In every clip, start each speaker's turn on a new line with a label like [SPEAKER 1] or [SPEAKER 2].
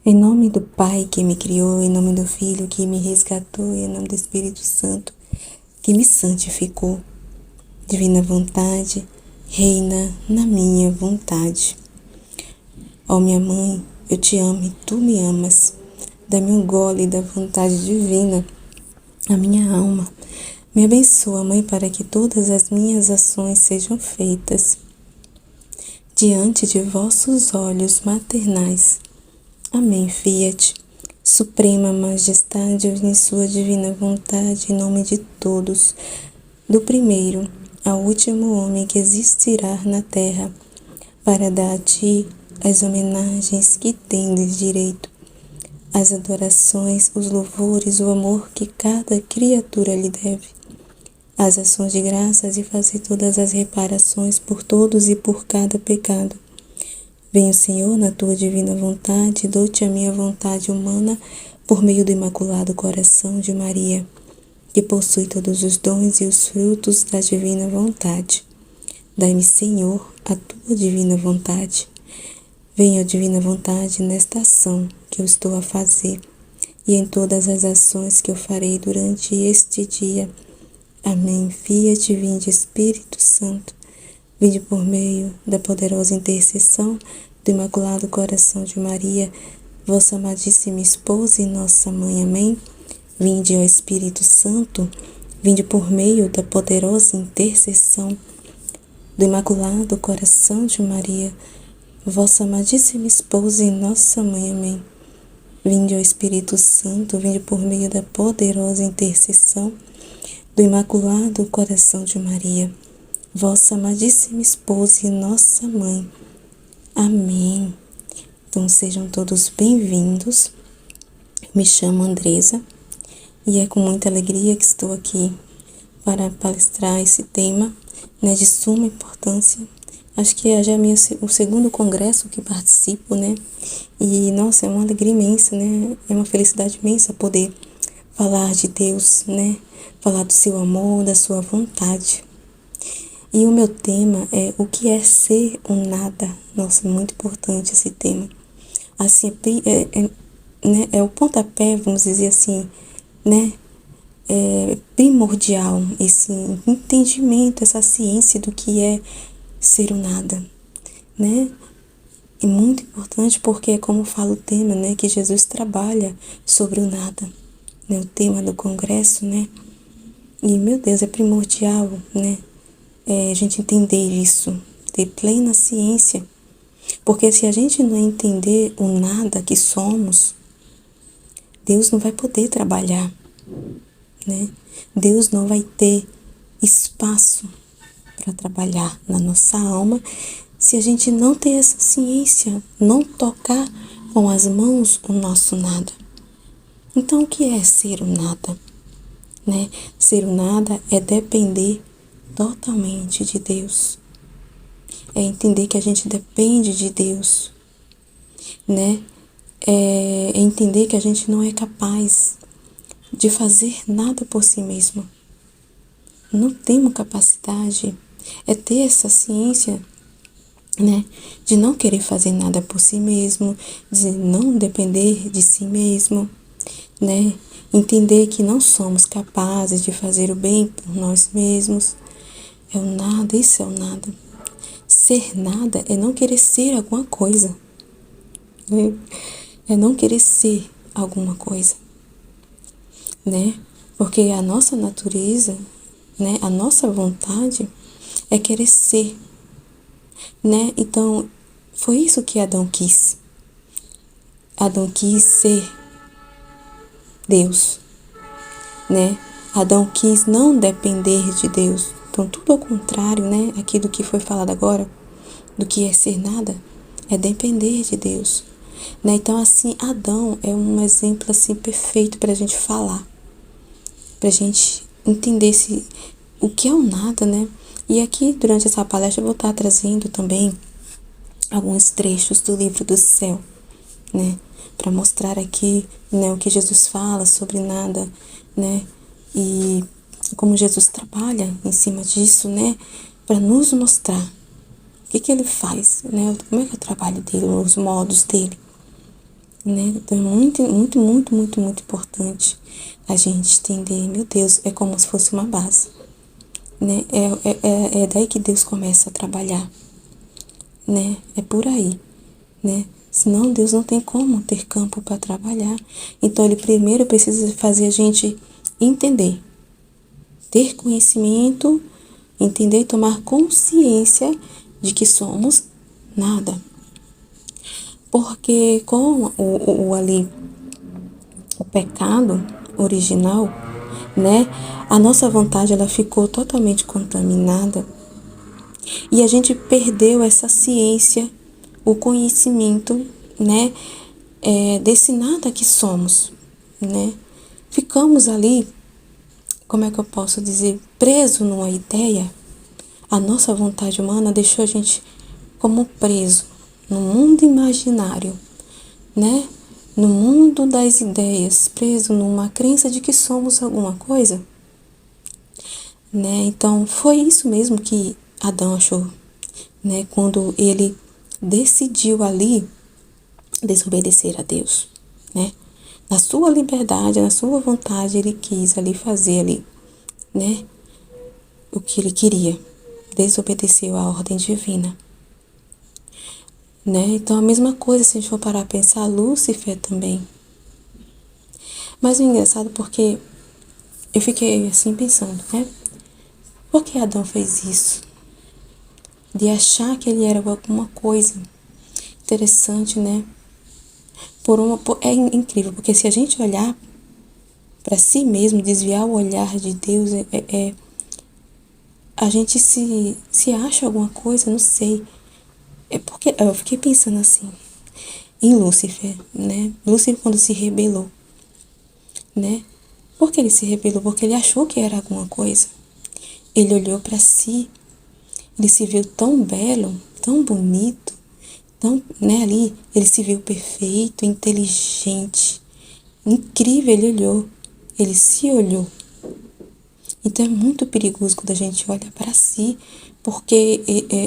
[SPEAKER 1] Em nome do Pai que me criou, em nome do Filho que me resgatou, e em nome do Espírito Santo que me santificou. Divina vontade, reina na minha vontade. Ó minha mãe, eu te amo e tu me amas. Dá-me um gole da vontade divina, a minha alma. Me abençoa, Mãe, para que todas as minhas ações sejam feitas diante de vossos olhos maternais. Amém, Fiat. Suprema Majestade, em sua divina vontade, em nome de todos, do primeiro ao último homem que existirá na terra, para dar a ti as homenagens que tendes direito, as adorações, os louvores, o amor que cada criatura lhe deve, as ações de graças e fazer todas as reparações por todos e por cada pecado. Venho, Senhor, na tua divina vontade, dou-te a minha vontade humana por meio do Imaculado Coração de Maria, que possui todos os dons e os frutos da divina vontade. Dai-me, Senhor, a tua divina vontade. Venha a divina vontade nesta ação que eu estou a fazer e em todas as ações que eu farei durante este dia. Amém. Fiat, vinde, Espírito Santo. Vinde por meio da poderosa intercessão do Imaculado Coração de Maria, vossa amadíssima esposa e nossa mãe. Amém. Vinde, ó Espírito Santo, vinde por meio da poderosa intercessão do Imaculado Coração de Maria, vossa amadíssima esposa e nossa mãe. Amém. Vinde, ó Espírito Santo, vinde por meio da poderosa intercessão do Imaculado Coração de Maria, vossa amadíssima esposa e nossa mãe. Amém. Então sejam todos bem-vindos. Me chamo Andresa e é com muita alegria que estou aqui para palestrar esse tema, de suma importância. Acho que já é o segundo congresso que participo, E, nossa, é uma alegria imensa, É uma felicidade imensa poder falar de Deus, Falar do seu amor, da sua vontade. E o meu tema é o que é ser um nada. Nossa, muito importante esse tema. Assim, é o pontapé, vamos dizer assim, É primordial esse entendimento, essa ciência do que é ser um nada, E muito importante porque é como fala o tema, que Jesus trabalha sobre o nada, O tema do congresso, E, meu Deus, é primordial, a gente entender isso, ter plena ciência. Porque se a gente não entender o nada que somos, Deus não vai poder trabalhar, Deus não vai ter espaço para trabalhar na nossa alma se a gente não ter essa ciência, não tocar com as mãos o nosso nada. Então, o que é ser o nada? Ser o nada é depender totalmente de Deus. É entender que a gente depende de Deus, É entender que a gente não é capaz de fazer nada por si mesmo. Não temos capacidade. É ter essa ciência, de não querer fazer nada por si mesmo, de não depender de si mesmo, Entender que não somos capazes de fazer o bem por nós mesmos. É o nada, isso é o nada. Ser nada é não querer ser alguma coisa, É não querer ser alguma coisa, Porque a nossa natureza, a nossa vontade é querer ser, Então, foi isso que Adão quis. Adão quis ser Deus, Adão quis não depender de Deus. Então, tudo ao contrário, aqui do que foi falado agora, do que é ser nada, é depender de Deus, Então, assim, Adão é um exemplo, assim, perfeito para a gente falar, para a gente entender o que é o nada, E aqui, durante essa palestra, eu vou estar trazendo também alguns trechos do livro do céu, para mostrar aqui, o que Jesus fala sobre nada, E como Jesus trabalha em cima disso, para nos mostrar o que ele faz, como é que é o trabalho dele, os modos dele. né? Então é muito, muito, muito, muito, muito importante a gente entender, meu Deus, é como se fosse uma base, né? É daí que Deus começa a trabalhar, né? É por aí, né? Senão Deus não tem como ter campo para trabalhar. Então ele primeiro precisa fazer a gente entender, ter conhecimento, entender e tomar consciência de que somos nada. Porque com o pecado original, né, a nossa vontade ela ficou totalmente contaminada e a gente perdeu essa ciência, o conhecimento, né, desse nada que somos, né. Ficamos ali, como é que eu posso dizer, preso numa ideia. A nossa vontade humana deixou a gente como preso no mundo imaginário, né? No mundo das ideias, preso numa crença de que somos alguma coisa, né? Então foi isso mesmo que Adão achou, né? Quando ele decidiu ali desobedecer a Deus, né? Na sua liberdade, na sua vontade, ele quis ali fazer ali, né? O que ele queria, desobedeceu à ordem divina. Né? Então, a mesma coisa, se a gente for parar a pensar, Lúcifer também. Mas o engraçado porque eu fiquei assim pensando, né? Por que Adão fez isso? De achar que ele era alguma coisa interessante, né? É incrível, porque se a gente olhar para si mesmo, desviar o olhar de Deus, a gente se acha alguma coisa, não sei. É porque eu fiquei pensando assim, em Lúcifer, né? Lúcifer quando se rebelou, né? Por que ele se rebelou? Porque ele achou que era alguma coisa. Ele olhou para si, ele se viu tão belo, tão bonito, tão, né, ali, ele se viu perfeito, inteligente, incrível, ele olhou, ele se olhou. Então é muito perigoso quando a gente olha para si, porque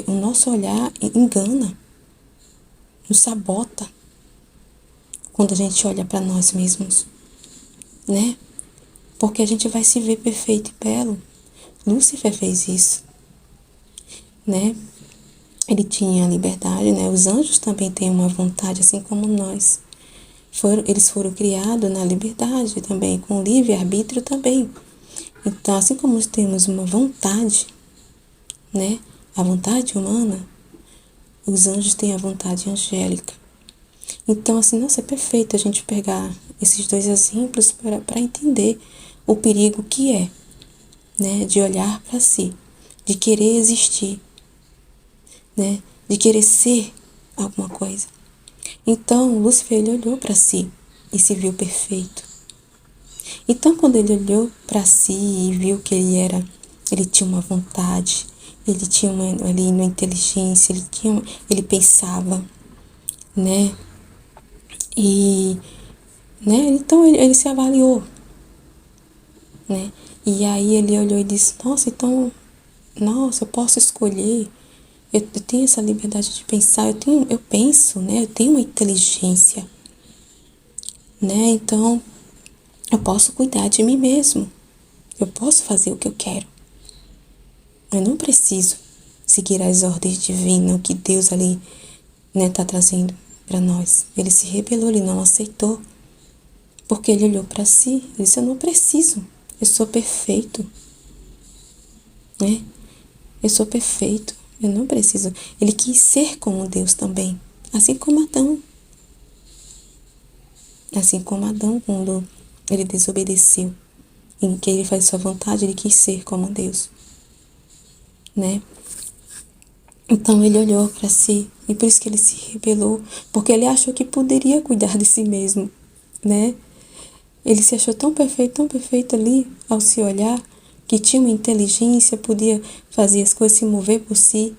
[SPEAKER 1] o nosso olhar engana, nos sabota quando a gente olha para nós mesmos, né? Porque a gente vai se ver perfeito e belo. Lúcifer fez isso, né? Ele tinha liberdade, né? Os anjos também têm uma vontade, assim como nós. Eles foram criados na liberdade também, com livre-arbítrio também. Então, assim como nós temos uma vontade, né? A vontade humana, os anjos têm a vontade angélica. Então, assim, nossa, é perfeito a gente pegar esses dois exemplos para entender o perigo que é, né? De olhar para si, de querer existir, né? De querer ser alguma coisa. Então, Lúcifer ele olhou para si e se viu perfeito. Então, quando ele olhou para si e viu que ele tinha uma vontade, ele tinha uma inteligência, ele pensava, né? E, né? Então ele se avaliou, né? E aí ele olhou e disse: nossa, eu posso escolher. Eu tenho essa liberdade de pensar, eu penso, né? Eu tenho uma inteligência, né? Então, eu posso cuidar de mim mesmo. Eu posso fazer o que eu quero. Eu não preciso seguir as ordens divinas, o que Deus ali, né, tá trazendo para nós. Ele se rebelou, ele não aceitou. Porque ele olhou para si e disse: eu não preciso. Eu sou perfeito, né? Eu sou perfeito. Eu não preciso. Ele quis ser como Deus também. Assim como Adão. Assim como Adão, quando ele desobedeceu, em que ele faz sua vontade, ele quis ser como Deus, né? Então ele olhou para si e por isso que ele se rebelou, porque ele achou que poderia cuidar de si mesmo, né? Ele se achou tão perfeito ali ao se olhar, que tinha uma inteligência, podia fazer as coisas se mover por si,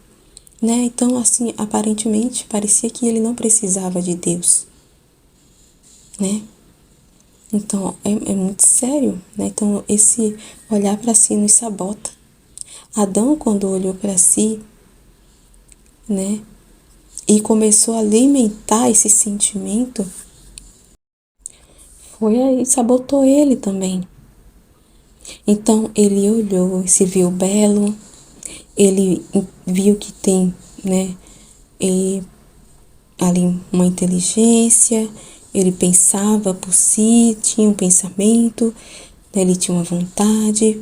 [SPEAKER 1] né? Então assim, aparentemente parecia que ele não precisava de Deus, né? Então é muito sério, né? Então esse olhar para si nos sabota. Adão, quando olhou para si, né, e começou a alimentar esse sentimento, foi aí, sabotou ele também. Então ele olhou, se viu belo, ele viu que tem, né, ali uma inteligência, ele pensava por si, tinha um pensamento, né, ele tinha uma vontade,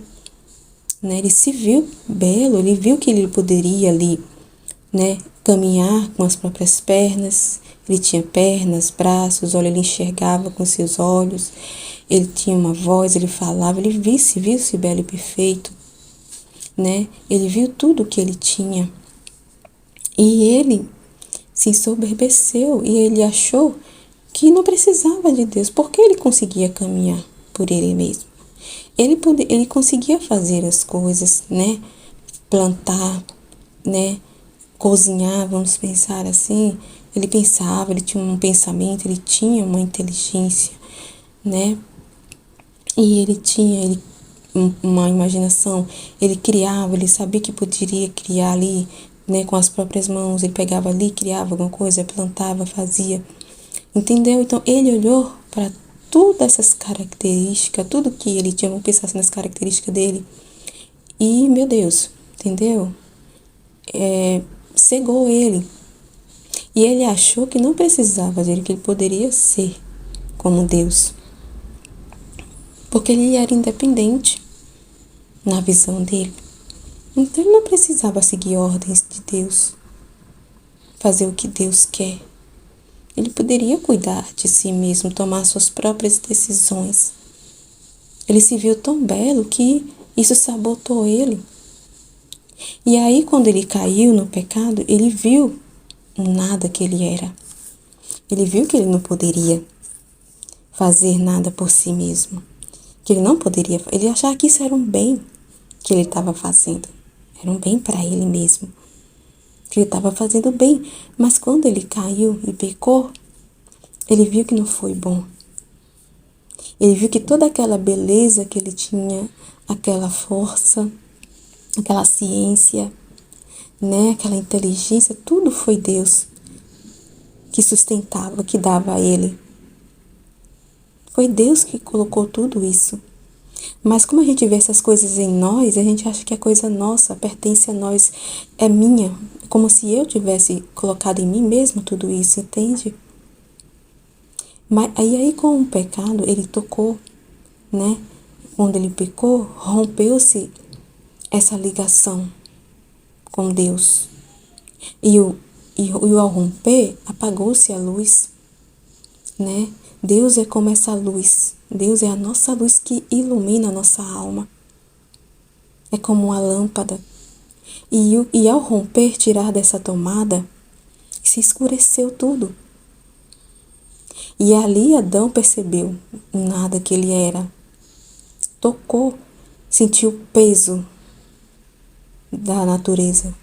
[SPEAKER 1] né, ele se viu belo, ele viu que ele poderia ali, né, caminhar com as próprias pernas, ele tinha pernas, braços, olha, ele enxergava com seus olhos, ele tinha uma voz, ele falava, ele viu-se belo e perfeito, né, ele viu tudo que ele tinha, e ele se ensoberbeceu e ele achou que não precisava de Deus, porque ele conseguia caminhar por ele mesmo. Ele conseguia fazer as coisas, né? Plantar, né? Cozinhar, vamos pensar assim. Ele pensava, ele tinha um pensamento, ele tinha uma inteligência, né? E ele tinha uma imaginação, ele criava, ele sabia que poderia criar ali, né, com as próprias mãos, ele pegava ali, criava alguma coisa, plantava, fazia, entendeu? Então ele olhou para todas essas características, tudo que ele tinha, vamos pensar assim nas características dele, e meu Deus, entendeu? Cegou ele, e ele achou que não precisava dele, que ele poderia ser como Deus, porque ele era independente na visão dele. Então ele não precisava seguir ordens de Deus, fazer o que Deus quer. Ele poderia cuidar de si mesmo, tomar suas próprias decisões. Ele se viu tão belo que isso sabotou ele. E aí, quando ele caiu no pecado, ele viu o nada que ele era. Ele viu que ele não poderia fazer nada por si mesmo. Que ele não poderia. Ele achava que isso era um bem que ele estava fazendo. Era um bem para ele mesmo. Que ele estava fazendo bem. Mas quando ele caiu e pecou, ele viu que não foi bom. Ele viu que toda aquela beleza que ele tinha, aquela força, aquela ciência, né, aquela inteligência, tudo foi Deus que sustentava, que dava a ele. Foi Deus que colocou tudo isso. Mas como a gente vê essas coisas em nós, a gente acha que a coisa nossa, pertence a nós, é minha, como se eu tivesse colocado em mim mesmo tudo isso, entende? Mas aí com o pecado, ele tocou, né? Quando ele pecou, rompeu-se essa ligação com Deus. E ao romper, apagou-se a luz, né? Deus é como essa luz. Deus é a nossa luz que ilumina a nossa alma. É como uma lâmpada. E ao romper, tirar dessa tomada, se escureceu tudo. E ali Adão percebeu o nada que ele era. Tocou, sentiu o peso da natureza.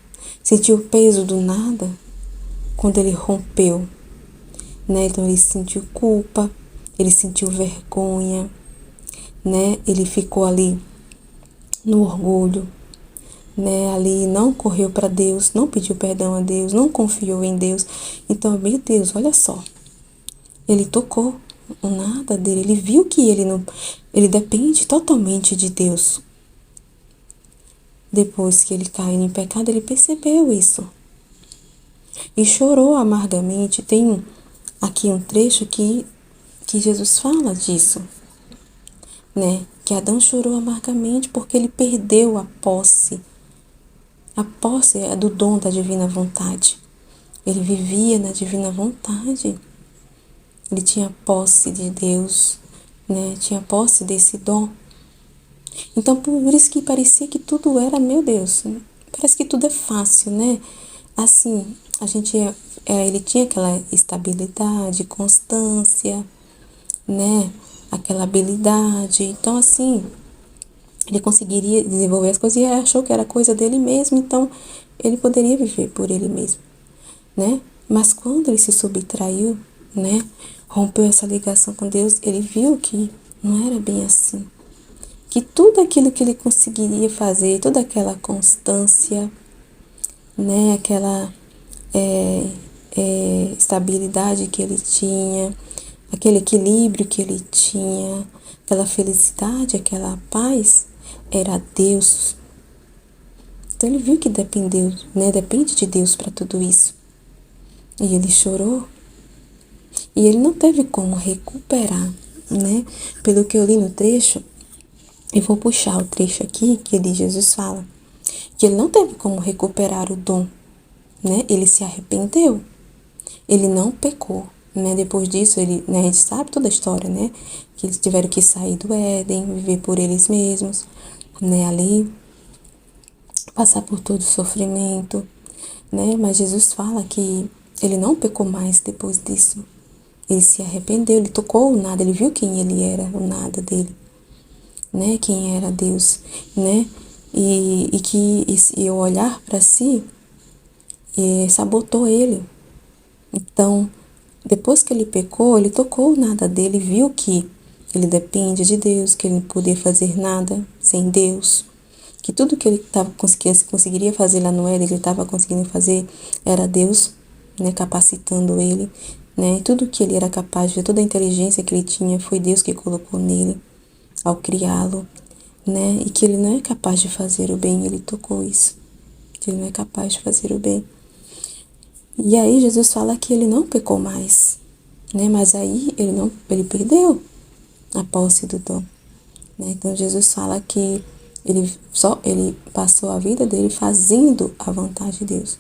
[SPEAKER 1] Sentiu o peso do nada quando ele rompeu, né? Então ele sentiu culpa, ele sentiu vergonha, né? Ele ficou ali no orgulho, né? Ali não correu para Deus, não pediu perdão a Deus, não confiou em Deus. Então, meu Deus, olha só. Ele tocou o nada dele, ele viu que ele depende totalmente de Deus. Depois que ele caiu em pecado, ele percebeu isso. E chorou amargamente. Tem aqui um trecho que Jesus fala disso, né? Que Adão chorou amargamente porque ele perdeu a posse. A posse é do dom da divina vontade. Ele vivia na divina vontade. Ele tinha posse de Deus, né? Tinha posse desse dom. Então, por isso que parecia que tudo era, meu Deus, parece que tudo é fácil, né? Assim, ele tinha aquela estabilidade, constância, né? Aquela habilidade. Então, assim, ele conseguiria desenvolver as coisas e ele achou que era coisa dele mesmo, então ele poderia viver por ele mesmo, né? Mas quando ele se subtraiu, né? Rompeu essa ligação com Deus, ele viu que não era bem assim. Que tudo aquilo que ele conseguiria fazer, toda aquela constância, né, aquela estabilidade que ele tinha, aquele equilíbrio que ele tinha, aquela felicidade, aquela paz, era Deus. Então ele viu que dependeu, né? Depende de Deus para tudo isso. E ele chorou. E ele não teve como recuperar, né? Pelo que eu li no trecho, eu vou puxar o trecho aqui que Jesus fala que ele não teve como recuperar o dom, né? Ele se arrependeu. Ele não pecou, né? Depois disso, né, a gente sabe toda a história, né? Que eles tiveram que sair do Éden, viver por eles mesmos, né? Ali, passar por todo o sofrimento, né? Mas Jesus fala que ele não pecou mais depois disso. Ele se arrependeu, ele tocou o nada, ele viu quem ele era, o nada dele, né? Quem era Deus, né? E o olhar para si sabotou ele. Então, depois que ele pecou, ele tocou o nada dele, viu que ele depende de Deus, que ele não podia fazer nada sem Deus, que tudo que ele conseguiria fazer lá no Éden, que ele estava conseguindo fazer, era Deus, né, capacitando ele, né? Tudo que ele era capaz de, toda a inteligência que ele tinha, foi Deus que colocou nele ao criá-lo, né? E que ele não é capaz de fazer o bem, ele tocou isso, que ele não é capaz de fazer o bem. E aí Jesus fala que ele não pecou mais, né? Mas aí ele perdeu a posse do dom, né? Então Jesus fala que ele passou a vida dele fazendo a vontade de Deus,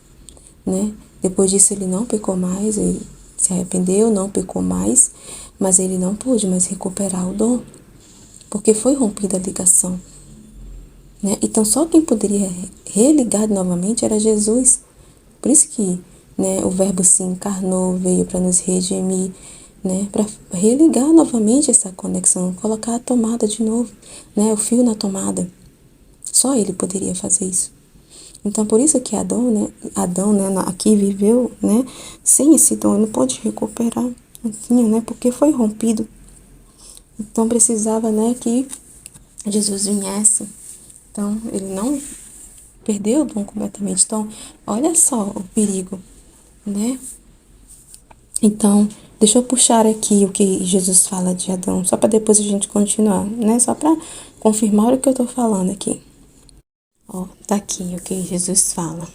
[SPEAKER 1] né? Depois disso ele não pecou mais, ele se arrependeu, não pecou mais, mas ele não pôde mais recuperar o dom, porque foi rompida a ligação, né? Então só quem poderia religar novamente era Jesus. Por isso que, né, o Verbo se encarnou, veio para nos redimir, né, para religar novamente essa conexão, colocar a tomada de novo, né, o fio na tomada. Só ele poderia fazer isso. Então, por isso que Adão, né, aqui viveu, né, sem esse dom, ele não pôde recuperar, não tinha, né, porque foi rompido. Então, precisava, né, que Jesus viesse. Então, ele não perdeu o dom completamente. Então, olha só o perigo, né? Então, deixa eu puxar aqui o que Jesus fala de Adão, só para depois a gente continuar, né? Só para confirmar o que eu tô falando aqui. Ó, tá aqui o que Jesus fala.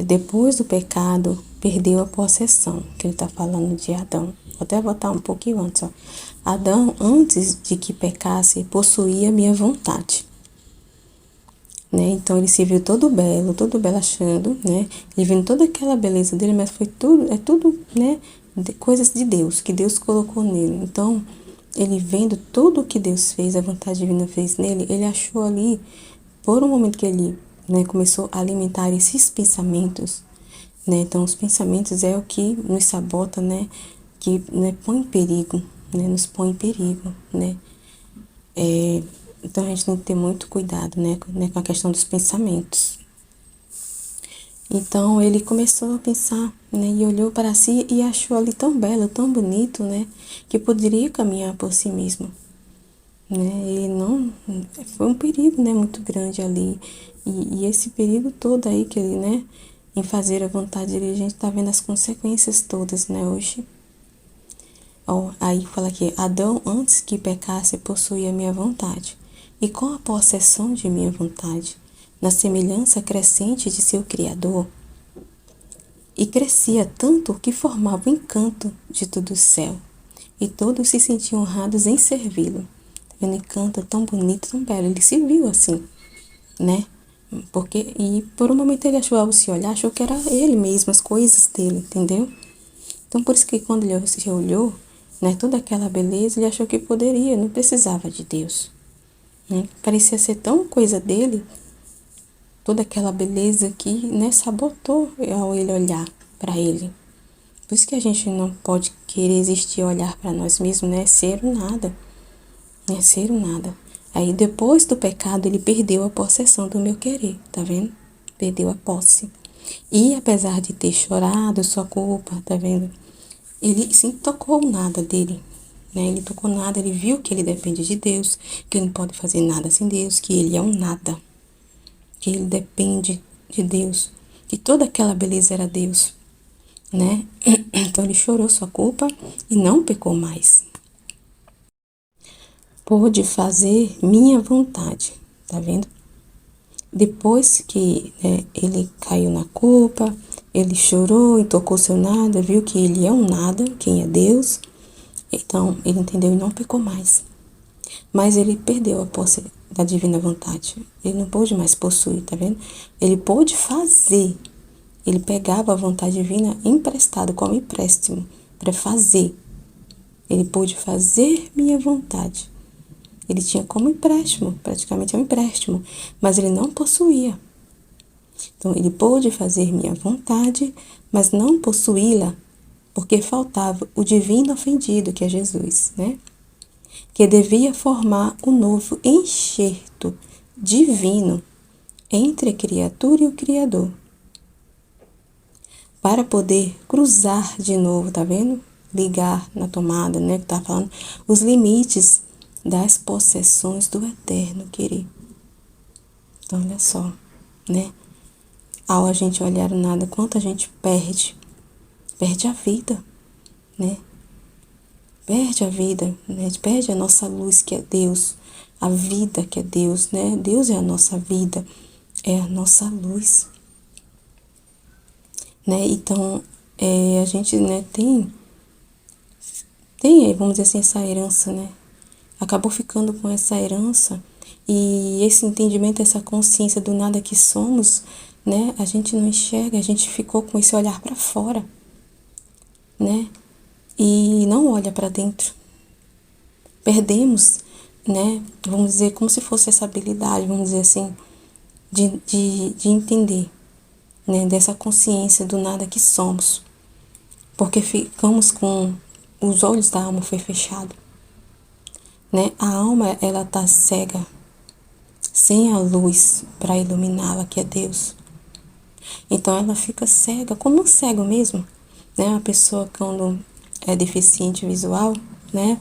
[SPEAKER 1] Depois do pecado, perdeu a possessão, que ele tá falando de Adão. Vou até botar um pouquinho antes, ó. Adão, antes de que pecasse, possuía minha vontade. Né? Então ele se viu todo belo achando, né? Ele vendo toda aquela beleza dele, mas foi tudo, né? Coisas de Deus, que Deus colocou nele. Então, ele vendo tudo que Deus fez, a vontade divina fez nele, ele achou ali, por um momento que ele, né, começou a alimentar esses pensamentos, né? Então, os pensamentos é o que nos sabota, né? Que, né, põe em perigo, né? Nos põe em perigo, né? Então a gente tem que ter muito cuidado, né, com a questão dos pensamentos. Então ele começou a pensar, né, e olhou para si e achou ali tão belo, tão bonito, né, que poderia caminhar por si mesmo, né? Ele não, foi um perigo, né, muito grande ali. E esse perigo todo aí que ele, né, em fazer a vontade dele, a gente tá vendo as consequências todas, né, hoje. Ó, aí fala aqui, Adão, antes que pecasse, possuía minha vontade. E com a possessão de minha vontade, na semelhança crescente de seu Criador, e crescia tanto que formava o encanto de todo o céu, e todos se sentiam honrados em servi-lo. Tá vendo? Encanto tão bonito, tão belo. Ele se viu assim, né? E por um momento ele achou, ao se olhar, achou que era ele mesmo, as coisas dele, entendeu? Então por isso que quando ele se olhou, né, toda aquela beleza, ele achou que poderia, não precisava de Deus. Né? Parecia ser tão coisa dele, toda aquela beleza que, né, sabotou ao ele olhar para ele. Por isso que a gente não pode querer existir e olhar para nós mesmos, né? Ser o nada. Né? Ser o nada. Aí depois do pecado ele perdeu a possessão do meu querer, tá vendo? Perdeu a posse. E apesar de ter chorado sua culpa, tá vendo? Ele sim tocou nada dele, né? Ele tocou nada, ele viu que ele depende de Deus, que ele não pode fazer nada sem Deus, que ele é um nada, que ele depende de Deus, que toda aquela beleza era Deus. né? Então ele chorou sua culpa e não pecou mais. Pôde fazer minha vontade, tá vendo? Depois que, né, ele caiu na culpa, ele chorou e tocou seu nada, viu que ele é um nada, quem é Deus. Então ele entendeu e não pecou mais. Mas ele perdeu a posse da divina vontade. Ele não pôde mais possuir, tá vendo? Ele pôde fazer. Ele pegava a vontade divina emprestada como empréstimo para fazer. Ele pôde fazer minha vontade. Ele tinha como empréstimo, praticamente é um empréstimo, mas ele não possuía. Então ele pôde fazer minha vontade, mas não possuí-la, porque faltava o divino ofendido, que é Jesus, né? Que devia formar o novo enxerto divino entre a criatura e o Criador, para poder cruzar de novo, tá vendo? Ligar na tomada, né? Que tá falando os limites das possessões do eterno querer. Então, olha só, né? Ao a gente olhar o nada, quanto a gente perde a vida, né? Perde a vida, né? Perde a nossa luz, que é Deus, a vida, que é Deus, né? Deus é a nossa vida, é a nossa luz, né? Então, a gente, né, tem, vamos dizer assim, essa herança, né? Acabou ficando com essa herança e esse entendimento, essa consciência do nada que somos, né? A gente não enxerga, a gente ficou com esse olhar para fora, né? E não olha para dentro. Perdemos, né? Vamos dizer, como se fosse essa habilidade, vamos dizer assim, de entender, né? Dessa consciência do nada que somos. Porque ficamos com os olhos da alma foi fechado, né? A alma, ela tá cega, sem a luz para iluminá-la, que é Deus. Então ela fica cega, como um cego mesmo, né? A pessoa quando é deficiente visual, né?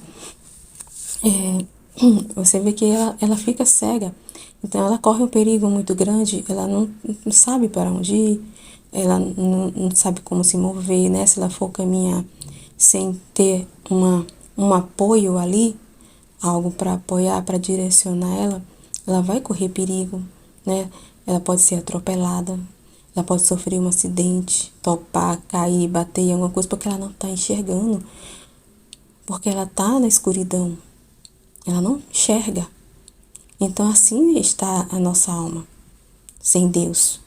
[SPEAKER 1] Você vê que ela fica cega. Então ela corre um perigo muito grande, ela não sabe para onde ir, ela não sabe como se mover, né? Se ela for caminhar sem ter um apoio ali, algo para apoiar, para direcionar ela vai correr perigo, né? Ela pode ser atropelada, ela pode sofrer um acidente, topar, cair, bater em alguma coisa, porque ela não está enxergando, porque ela está na escuridão, ela não enxerga. Então assim está a nossa alma, sem Deus,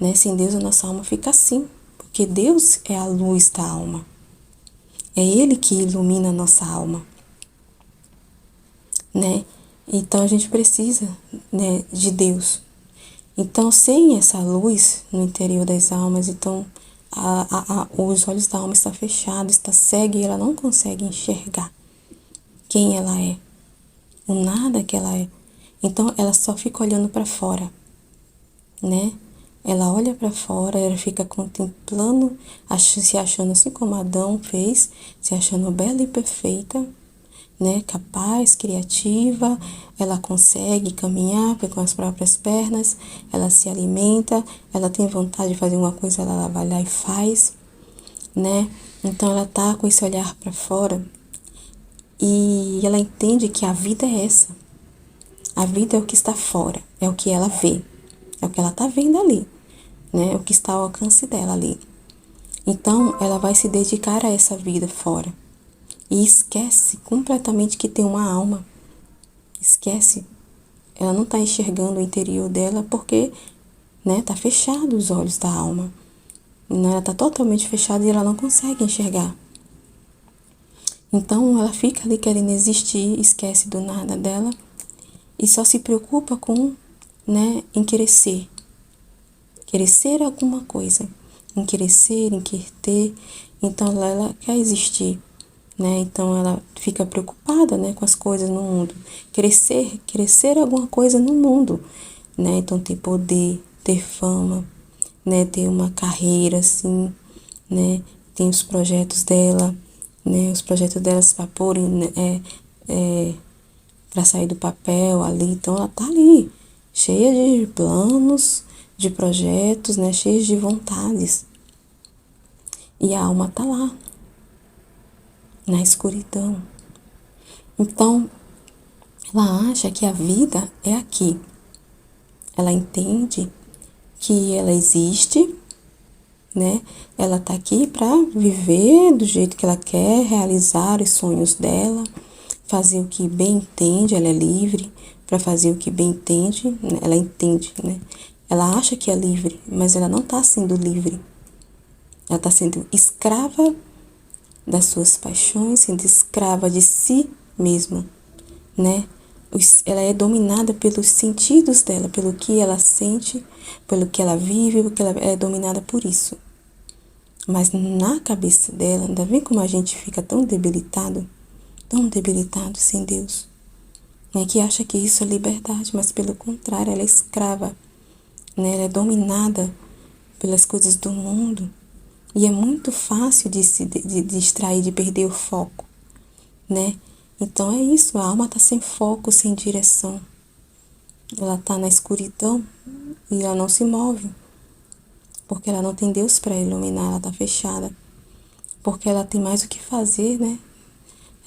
[SPEAKER 1] né? Sem Deus a nossa alma fica assim, porque Deus é a luz da alma. É Ele que ilumina a nossa alma, né? Então a gente precisa, né, de Deus. Então, sem essa luz no interior das almas, então os olhos da alma estão fechados, está cega e ela não consegue enxergar quem ela é, o nada que ela é. Então, ela só fica olhando para fora, né? Ela olha para fora, ela fica contemplando, se achando assim como Adão fez, se achando bela e perfeita, né? Capaz, criativa, ela consegue caminhar com as próprias pernas, ela se alimenta, ela tem vontade de fazer uma coisa, ela vai lá e faz, né? Então ela tá com esse olhar para fora e ela entende que a vida é essa. A vida é o que está fora, é o que ela vê, é o que ela tá vendo ali, né? É o que está ao alcance dela ali. Então ela vai se dedicar a essa vida fora. E esquece completamente que tem uma alma. Esquece. Ela não está enxergando o interior dela porque, né, tá fechado os olhos da alma. Ela está totalmente fechada e ela não consegue enxergar. Então ela fica ali querendo existir, esquece do nada dela e só se preocupa com, né, em crescer. Crescer alguma coisa. Em crescer, em querer ter. Então ela quer existir, né? Então ela fica preocupada, né, com as coisas no mundo. Crescer alguma coisa no mundo, né? Então ter poder, ter fama, né, ter uma carreira assim, né? Tem os projetos dela, né? Os projetos delas para pôr, né, para sair do papel ali. Então ela tá ali, cheia de planos, de projetos, né, cheia de vontades. E a alma está lá, na escuridão. Então, ela acha que a vida é aqui. Ela entende que ela existe, né? Ela está aqui para viver do jeito que ela quer, realizar os sonhos dela, fazer o que bem entende, ela é livre para fazer o que bem entende, né? Ela entende, né? Ela acha que é livre, mas ela não está sendo livre. Ela está sendo escrava das suas paixões, sendo escrava de si mesma, né? Ela é dominada pelos sentidos dela, pelo que ela sente, pelo que ela vive, porque ela é dominada por isso. Mas na cabeça dela, ainda vê como a gente fica tão debilitado sem Deus, né? Que acha que isso é liberdade, mas pelo contrário, ela é escrava, né? Ela é dominada pelas coisas do mundo. E é muito fácil de se distrair, de perder o foco, né? Então é isso, a alma está sem foco, sem direção. Ela está na escuridão e ela não se move, porque ela não tem Deus para iluminar, ela está fechada. Porque ela tem mais o que fazer, né?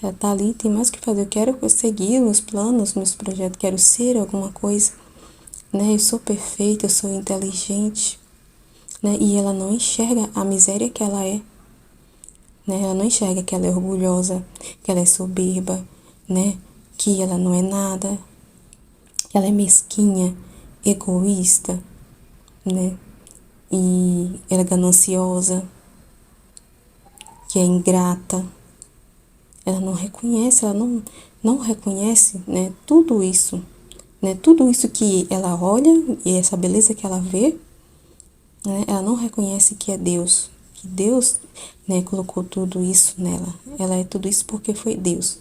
[SPEAKER 1] Ela está ali, tem mais o que fazer. Eu quero seguir meus planos, meus projetos, quero ser alguma coisa, né? Eu sou perfeita, eu sou inteligente, né? E ela não enxerga a miséria que ela é, né? Ela não enxerga que ela é orgulhosa, que ela é soberba, né? Que ela não é nada, que ela é mesquinha, egoísta, né? E ela é gananciosa, que é ingrata. Ela não reconhece, ela não reconhece, né? Tudo isso, né? Tudo isso que ela olha e essa beleza que ela vê, né? Ela não reconhece que é Deus, que Deus, né, colocou tudo isso nela. Ela é tudo isso porque foi Deus,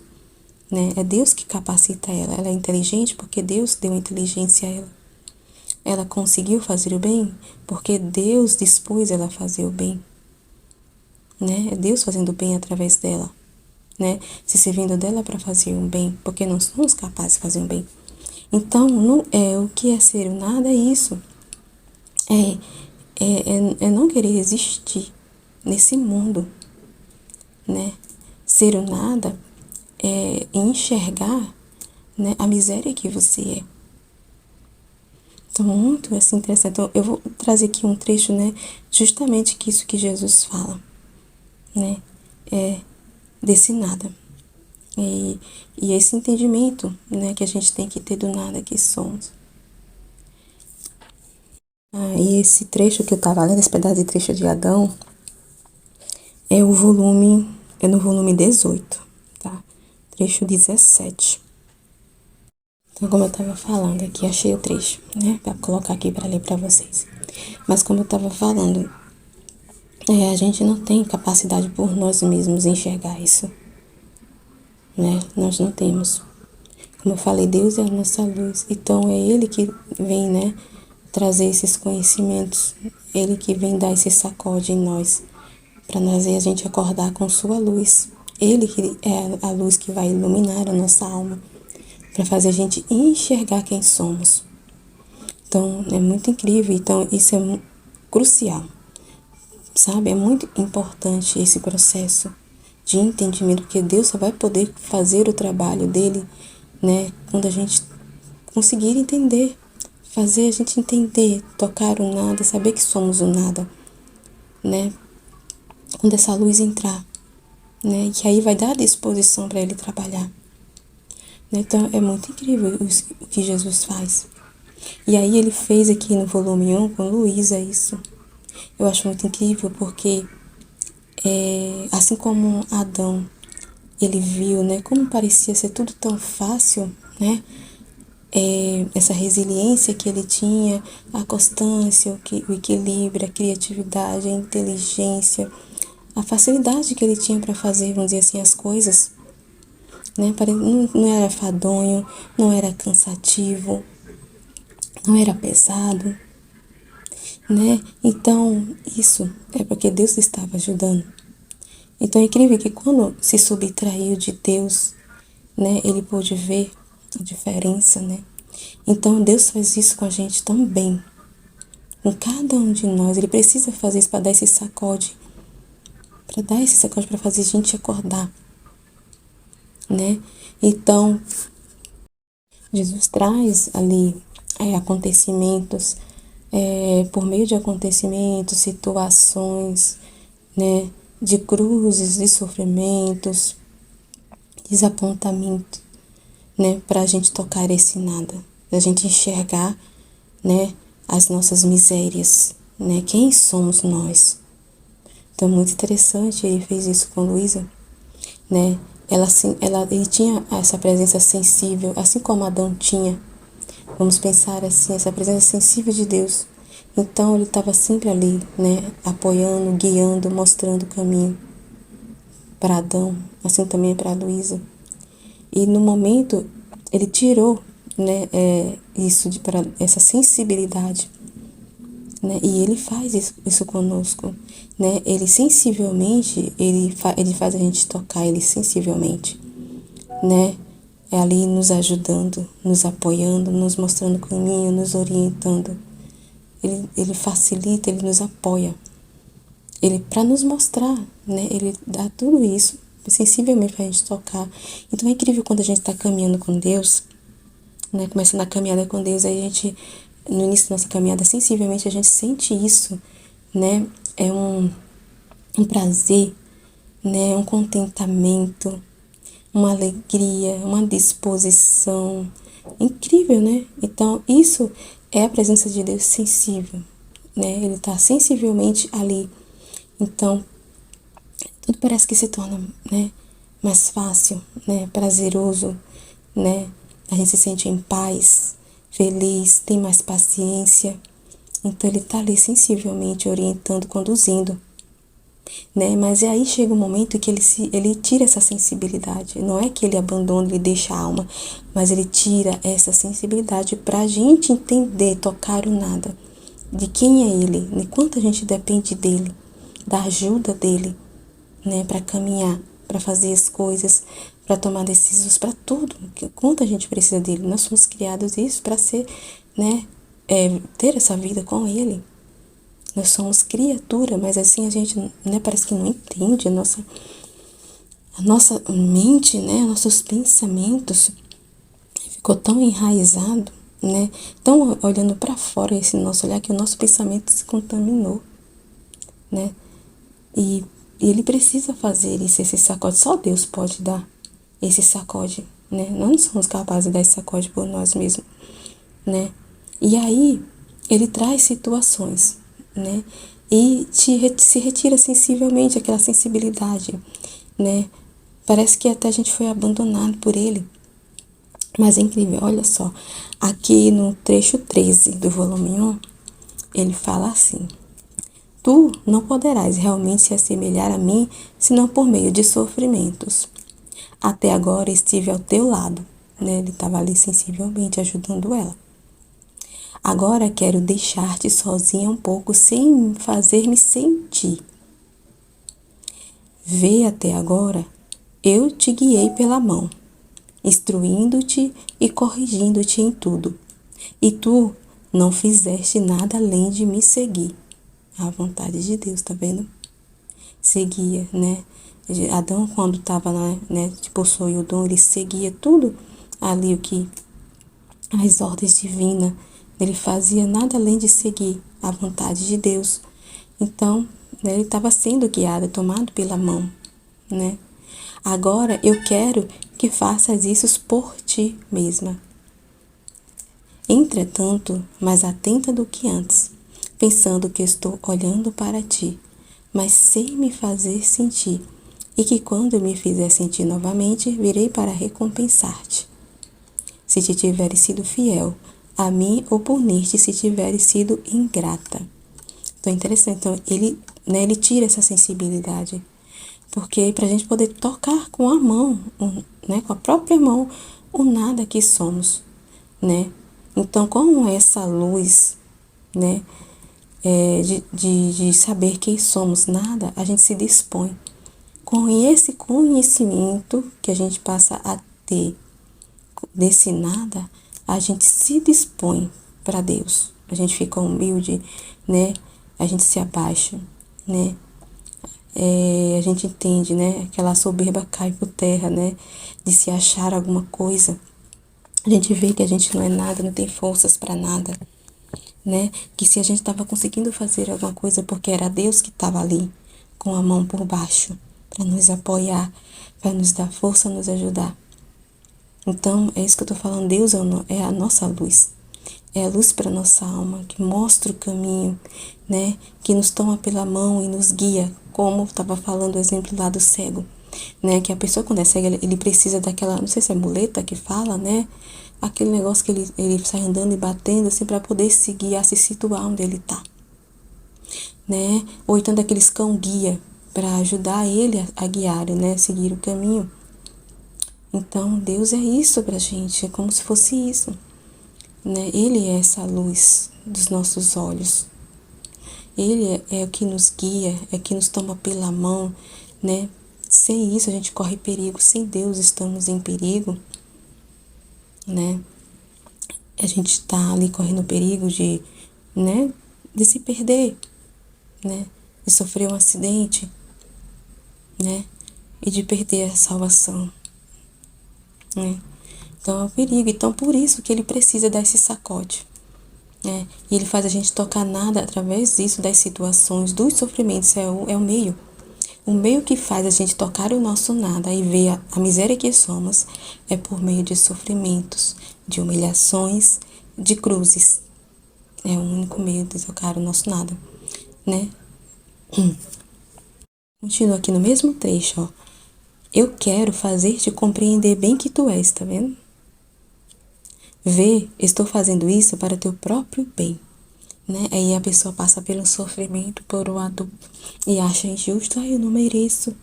[SPEAKER 1] né? É Deus que capacita ela. Ela é inteligente porque Deus deu inteligência a ela. Ela conseguiu fazer o bem porque Deus dispôs ela a fazer o bem, né? É Deus fazendo o bem através dela, né? Se servindo dela para fazer um bem, porque não somos capazes de fazer um bem. Então, não é o que é ser o nada é isso. É não querer existir nesse mundo, né? Ser o nada é enxergar, né, a miséria que você é. Então, muito assim, interessante. Então, eu vou trazer aqui um trecho, né, justamente que isso que Jesus fala, né, é desse nada. E esse entendimento, né, que a gente tem que ter do nada que somos. E esse trecho que eu estava lendo, esse pedaço de trecho de Adão, é no volume 18, tá? Trecho 17. Então, como eu estava falando aqui, achei o trecho, né, para colocar aqui para ler para vocês. Mas como eu estava falando, a gente não tem capacidade por nós mesmos enxergar isso, né? Nós não temos. Como eu falei, Deus é a nossa luz. Então, é Ele que vem, né, trazer esses conhecimentos. Ele que vem dar esse sacode em nós, para nós a gente acordar com sua luz. Ele que é a luz que vai iluminar a nossa alma, para fazer a gente enxergar quem somos. Então, é muito incrível. Então, isso é crucial, sabe? É muito importante esse processo de entendimento, porque Deus só vai poder fazer o trabalho dele, né, quando a gente conseguir entender, fazer a gente entender, tocar o nada, saber que somos o nada, né? Quando essa luz entrar, né, que aí vai dar disposição para ele trabalhar. Então, é muito incrível o que Jesus faz. E aí ele fez aqui no volume 1 com Luísa isso. Eu acho muito incrível porque, assim como Adão, ele viu, né, como parecia ser tudo tão fácil, né? Essa resiliência que ele tinha, a constância, o equilíbrio, a criatividade, a inteligência, a facilidade que ele tinha para fazer, vamos dizer assim, as coisas, né? Não era fadonho, não era cansativo, não era pesado, né? Então, isso é porque Deus estava ajudando. Então, é incrível que quando se subtraiu de Deus, né, ele pôde ver a diferença, né? Então, Deus faz isso com a gente também. Com cada um de nós. Ele precisa fazer isso para dar esse sacode, para dar esse sacode, para fazer a gente acordar, né? Então, Jesus traz ali acontecimentos, por meio de acontecimentos, situações, né, de cruzes, de sofrimentos, desapontamento, né, para a gente tocar esse nada, a gente enxergar, né, as nossas misérias, né, quem somos nós. Então, muito interessante, ele fez isso com Luísa, né, ele tinha essa presença sensível, assim como Adão tinha. Vamos pensar assim, essa presença sensível de Deus. Então ele estava sempre ali, né, apoiando, guiando, mostrando o caminho para Adão, assim também para Luísa. E no momento ele tirou, né, essa sensibilidade, né, e ele faz isso conosco, né? Ele sensivelmente, ele faz a gente tocar ele sensivelmente, né? É ali nos ajudando, nos apoiando, nos mostrando o caminho, nos orientando. Ele facilita, ele nos apoia. Ele, para nos mostrar, né? Ele dá tudo isso sensivelmente para a gente tocar. Então é incrível quando a gente está caminhando com Deus, né? Começando a caminhada com Deus, aí a gente, no início da nossa caminhada, sensivelmente a gente sente isso, né? É um prazer, né? Um contentamento, uma alegria, uma disposição incrível, né? Então, isso é a presença de Deus sensível, né? Ele está sensivelmente ali. Então, tudo parece que se torna, né, mais fácil, né? Prazeroso, né? A gente se sente em paz, feliz, tem mais paciência. Então, ele está ali sensivelmente orientando, conduzindo, né? Mas aí chega um momento que ele tira essa sensibilidade. Não é que ele abandona, ele deixa a alma, mas ele tira essa sensibilidade para a gente entender, tocar o nada, de quem é ele, de quanto a gente depende dele, da ajuda dele, né? Para caminhar, para fazer as coisas, para tomar decisões, para tudo. Quanto a gente precisa dele. Nós somos criados isso para ser, né? Ter essa vida com ele. Nós somos criatura, mas assim a gente, né, parece que não entende a nossa mente, né, nossos pensamentos ficou tão enraizado, né, tão olhando para fora esse nosso olhar que o nosso pensamento se contaminou, né, e ele precisa fazer isso, esse sacode, só Deus pode dar esse sacode, né, nós não somos capazes de dar esse sacode por nós mesmos, né, e aí ele traz situações, né? E se retira sensivelmente aquela sensibilidade, né? Parece que até a gente foi abandonado por ele. Mas é incrível, olha só. Aqui no trecho 13 do volume 1, ele fala assim: Tu não poderás realmente se assemelhar a mim, senão por meio de sofrimentos. Até agora estive ao teu lado, né? Ele estava ali sensivelmente ajudando ela. Agora quero deixar-te sozinha um pouco sem fazer-me sentir. Vê até agora, eu te guiei pela mão, instruindo-te e corrigindo-te em tudo. E tu não fizeste nada além de me seguir. A vontade de Deus, tá vendo? Seguia, né? Adão, quando estava lá, né, possuía o dom, ele seguia tudo ali o que as ordens divinas. Ele fazia nada além de seguir a vontade de Deus. Então, né, ele estava sendo guiado, tomado pela mão, né? Agora eu quero que faças isso por ti mesma. Entretanto, mais atenta do que antes, pensando que estou olhando para ti, mas sem me fazer sentir, e que quando eu me fizer sentir novamente, virei para recompensar-te. Se te tiveres sido fiel a mim, ou punir-te se tiveres sido ingrata. Então é interessante. Então ele, né, ele tira essa sensibilidade, porque para a gente poder tocar com a mão, né, com a própria mão, o nada que somos, né? Então, com essa luz, né, de saber quem somos, nada, a gente se dispõe. Com esse conhecimento que a gente passa a ter desse nada, a gente se dispõe para Deus. A gente fica humilde, né? A gente se abaixa, né? a gente entende, né? Aquela soberba cai por terra, né? De se achar alguma coisa. A gente vê que a gente não é nada, não tem forças para nada, né? Que se a gente estava conseguindo fazer alguma coisa porque era Deus que estava ali, com a mão por baixo, para nos apoiar, para nos dar força, nos ajudar. Então, é isso que eu tô falando. Deus é a nossa luz. É a luz para nossa alma, que mostra o caminho, né? Que nos toma pela mão e nos guia, como estava falando o exemplo lá do cego, né? Que a pessoa quando é cega, ele precisa daquela, não sei se é muleta que fala, né? Aquele negócio que ele sai andando e batendo assim para poder se guiar, se situar onde ele tá, né? Ou então daqueles cão guia para ajudar ele a guiar, né? Seguir o caminho. Então, Deus é isso pra gente, é como se fosse isso, né? Ele é essa luz dos nossos olhos. Ele é o que nos guia, é o que nos toma pela mão, né? Sem isso a gente corre perigo, sem Deus estamos em perigo, né? A gente tá ali correndo perigo de, né? De se perder, né? De sofrer um acidente, né? E de perder a salvação, né? Então é um perigo. Então por isso que ele precisa dar esse sacode, né? E ele faz a gente tocar nada através disso, das situações, dos sofrimentos. É o meio. O meio que faz a gente tocar o nosso nada e ver a miséria que somos é por meio de sofrimentos, de humilhações, de cruzes. É o único meio de tocar o nosso nada, né? Continua aqui no mesmo trecho, ó. Eu quero fazer-te compreender bem que tu és, tá vendo? Vê, estou fazendo isso para teu próprio bem, né? Aí a pessoa passa pelo sofrimento, por um ato e acha injusto. Ai, eu não mereço.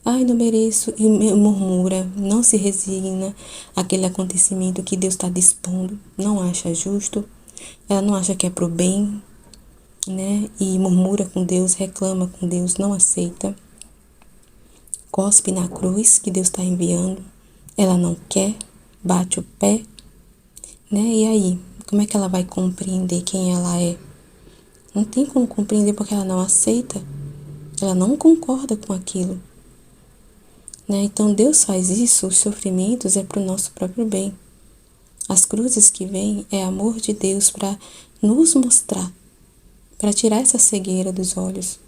[SPEAKER 1] Ai, não mereço. E murmura, não se resigna àquele acontecimento que Deus está dispondo. Não acha justo. Ela não acha que é pro bem, né? E murmura com Deus, reclama com Deus, não aceita. Cospe na cruz que Deus está enviando. Ela não quer, bate o pé, né? E aí, como é que ela vai compreender quem ela é? Não tem como compreender porque ela não aceita, ela não concorda com aquilo, né? Então Deus faz isso, os sofrimentos é para o nosso próprio bem. As cruzes que vêm é amor de Deus para nos mostrar, para tirar essa cegueira dos olhos,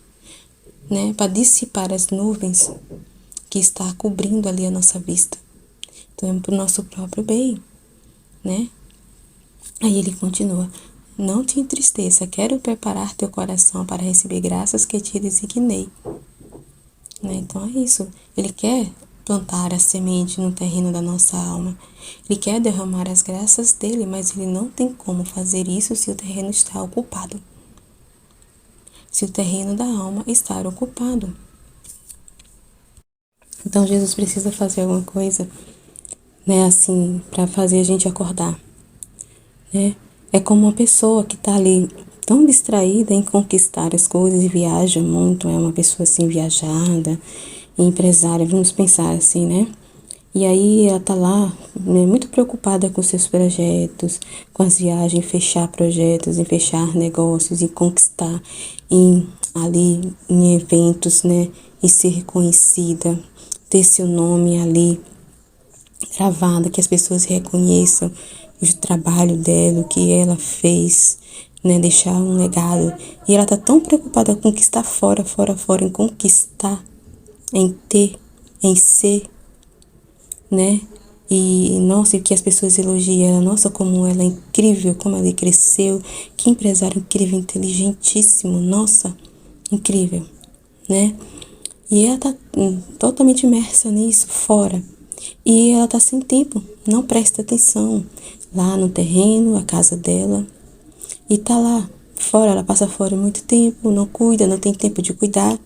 [SPEAKER 1] né? Para dissipar as nuvens que está cobrindo ali a nossa vista. Então é para o nosso próprio bem, né? Aí ele continua: não te entristeça, quero preparar teu coração para receber graças que te designei. Né? Então é isso. Ele quer plantar a semente no terreno da nossa alma. Ele quer derramar as graças dele, mas ele não tem como fazer isso se o terreno está ocupado. Se o terreno da alma está ocupado. Então Jesus precisa fazer alguma coisa, né, assim, para fazer a gente acordar, né? É como uma pessoa que está ali tão distraída em conquistar as coisas e viaja muito, é uma pessoa assim viajada, empresária, vamos pensar assim, né? E aí ela tá lá, né, muito preocupada com seus projetos, com as viagens, em fechar projetos, em fechar negócios, em conquistar, ali em eventos, né, e ser reconhecida, ter seu nome ali gravado, que as pessoas reconheçam o trabalho dela, o que ela fez, né, deixar um legado. E ela tá tão preocupada com o que está fora, em conquistar, em ter, em ser, né? E, nossa, e que as pessoas elogiam ela, nossa, como ela é incrível, como ela cresceu, que empresário incrível, inteligentíssimo, nossa, incrível, né? E ela tá totalmente imersa nisso, fora. E ela tá sem tempo, não presta atenção lá no terreno, a casa dela. E tá lá, fora, ela passa fora muito tempo, não cuida, não tem tempo de cuidar,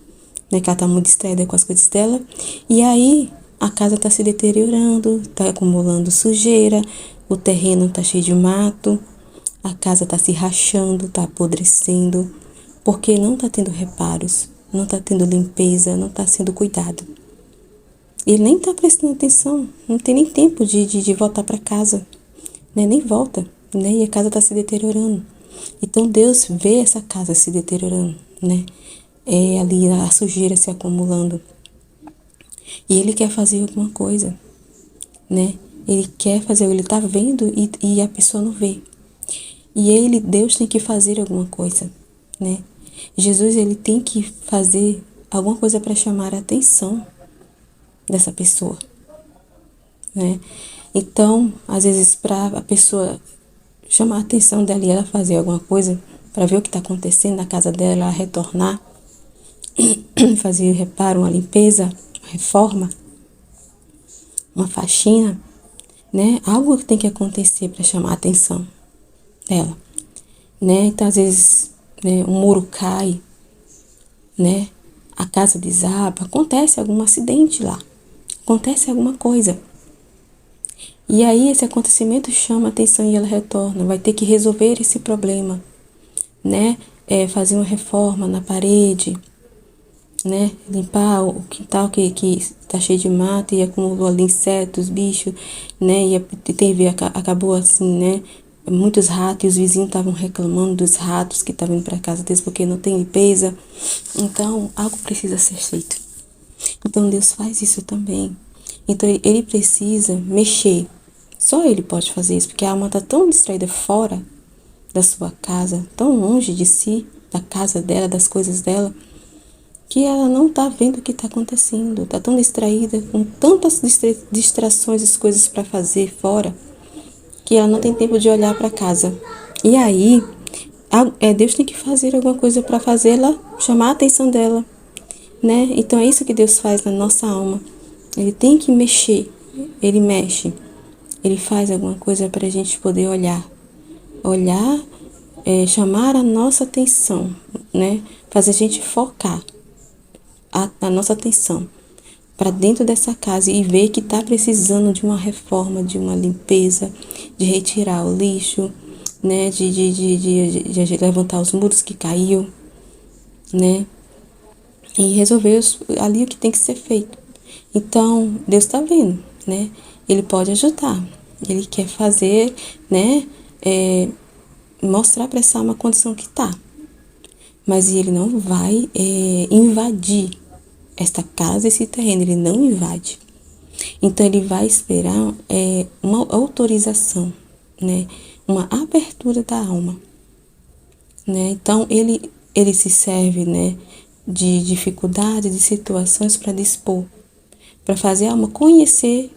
[SPEAKER 1] né? Que ela tá muito distraída com as coisas dela. E aí, a casa tá se deteriorando, tá acumulando sujeira, o terreno tá cheio de mato, a casa tá se rachando, tá apodrecendo, porque não tá tendo reparos, não tá tendo limpeza, não tá sendo cuidado. Ele nem tá prestando atenção, não tem nem tempo de voltar para casa, né? Nem volta, né? E a casa tá se deteriorando. Então Deus vê essa casa se deteriorando, né? ali a sujeira se acumulando. E ele quer fazer alguma coisa, né? Ele quer fazer, ele tá vendo e a pessoa não vê. E Deus tem que fazer alguma coisa, né? Jesus, ele tem que fazer alguma coisa para chamar a atenção dessa pessoa, né? Então, às vezes, para a pessoa chamar a atenção dela e ela fazer alguma coisa, para ver o que está acontecendo na casa dela, ela retornar, fazer reparo, uma limpeza, uma reforma, uma faxina, né? Algo que tem que acontecer para chamar a atenção dela, né? Então, às vezes, né, um muro cai, né? A casa desaba, acontece algum acidente lá, acontece alguma coisa. E aí esse acontecimento chama a atenção e ela retorna, vai ter que resolver esse problema, né? Fazer uma reforma na parede, né? Limpar o quintal que tá cheio de mato e acumulou ali insetos, bichos, né? Acabou assim, né? Muitos ratos e os vizinhos estavam reclamando dos ratos que estavam indo para casa deles porque não tem limpeza. Então, algo precisa ser feito. Então, Deus faz isso também. Então, ele precisa mexer. Só ele pode fazer isso, porque a alma está tão distraída fora da sua casa, tão longe de si, da casa dela, das coisas dela, que ela não está vendo o que está acontecendo. Está tão distraída, com tantas distrações e coisas para fazer fora, que ela não tem tempo de olhar para casa. E aí, Deus tem que fazer alguma coisa para fazê-la chamar a atenção dela, né? Então é isso que Deus faz na nossa alma. Ele tem que mexer, ele mexe, ele faz alguma coisa para a gente poder olhar, chamar a nossa atenção, né? Fazer a gente focar a nossa atenção para dentro dessa casa e ver que está precisando de uma reforma, de uma limpeza, de retirar o lixo, né? De levantar os muros que caiu, né? E resolver ali o que tem que ser feito. Então, Deus está vendo, né? Ele pode ajudar. Ele quer fazer, né? Mostrar para essa alma a condição que está. Mas ele não vai invadir esta casa, esse terreno. Ele não invade. Então, ele vai esperar uma autorização, né? Uma abertura da alma, né? Então, ele se serve, né? De dificuldades, de situações para dispor, para fazer a alma conhecer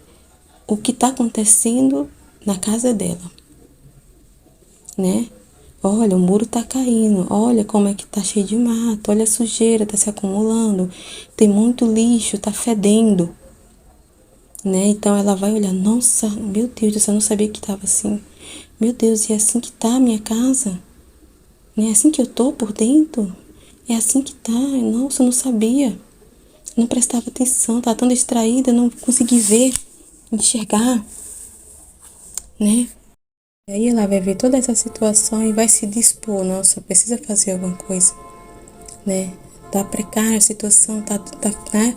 [SPEAKER 1] o que está acontecendo na casa dela, né? Olha, o muro tá caindo, olha como é que tá cheio de mato, olha a sujeira, tá se acumulando, tem muito lixo, tá fedendo, né? Então ela vai olhar, nossa, meu Deus, eu não sabia que tava assim. Meu Deus, e é assim que tá a minha casa? É assim que eu tô por dentro? É assim que tá? Nossa, eu não sabia. Não prestava atenção, tava tão distraída, não consegui ver, enxergar, né? E aí ela vai ver toda essa situação e vai se dispor, nossa, precisa fazer alguma coisa, né? Tá precária a situação, né?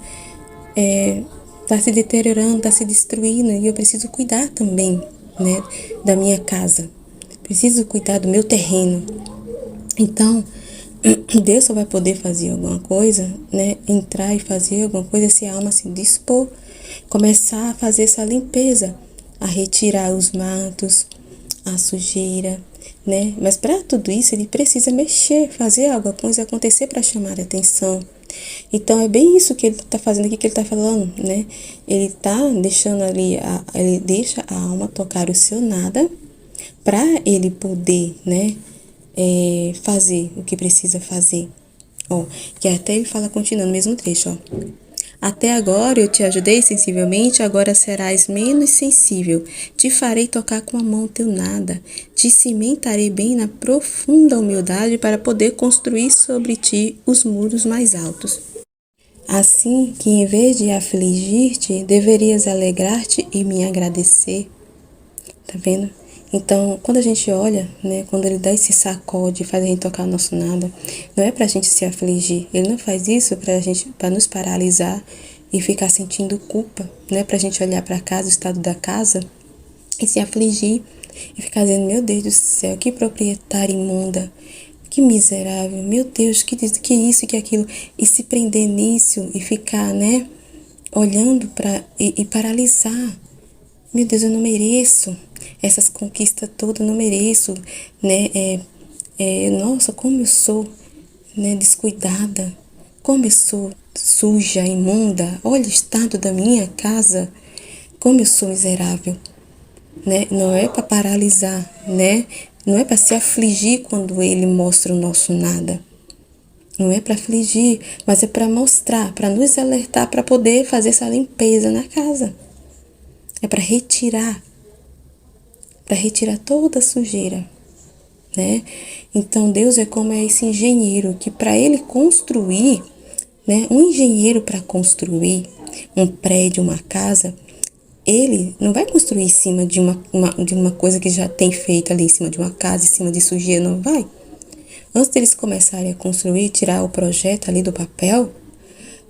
[SPEAKER 1] Tá se deteriorando, tá se destruindo e eu preciso cuidar também, né? Da minha casa. Preciso cuidar do meu terreno. Então, Deus só vai poder fazer alguma coisa, né? Entrar e fazer alguma coisa se a alma se dispor, começar a fazer essa limpeza, a retirar os matos, a sujeira, né? Mas para tudo isso ele precisa mexer, fazer alguma coisa acontecer para chamar a atenção. Então é bem isso que ele está fazendo aqui, que ele está falando, né? Ele está deixando ali, ele deixa a alma tocar o seu nada para ele poder, né? Fazer o que precisa fazer. Ó, que até ele fala continuando no mesmo trecho, ó. Até agora eu te ajudei sensivelmente, agora serás menos sensível. Te farei tocar com a mão o teu nada. Te cimentarei bem na profunda humildade para poder construir sobre ti os muros mais altos. Assim que em vez de afligir-te, deverias alegrar-te e me agradecer. Tá vendo? Então, quando a gente olha, né, quando ele dá esse sacode, faz a gente tocar o nosso nada, não é pra gente se afligir. Ele não faz isso para nos paralisar e ficar sentindo culpa, não é pra gente olhar para casa, o estado da casa, e se afligir e ficar dizendo, meu Deus do céu, que proprietária imunda, que miserável, meu Deus, que isso, que aquilo, e se prender nisso e ficar, né, olhando e paralisar. Meu Deus, eu não mereço essas conquistas todas, eu não mereço, né, nossa, como eu sou, né, descuidada, como eu sou suja, imunda, olha o estado da minha casa, como eu sou miserável, né? Não é para paralisar, né? Não é para se afligir quando ele mostra o nosso nada. Não é para afligir, mas é para mostrar, para nos alertar, para poder fazer essa limpeza na casa. É para retirar toda a sujeira, né? Então Deus é como esse engenheiro que para ele construir, né? Um engenheiro para construir um prédio, uma casa, ele não vai construir em cima de uma coisa que já tem feito ali, em cima de uma casa, em cima de sujeira, não vai. Antes deles começarem a construir, tirar o projeto ali do papel,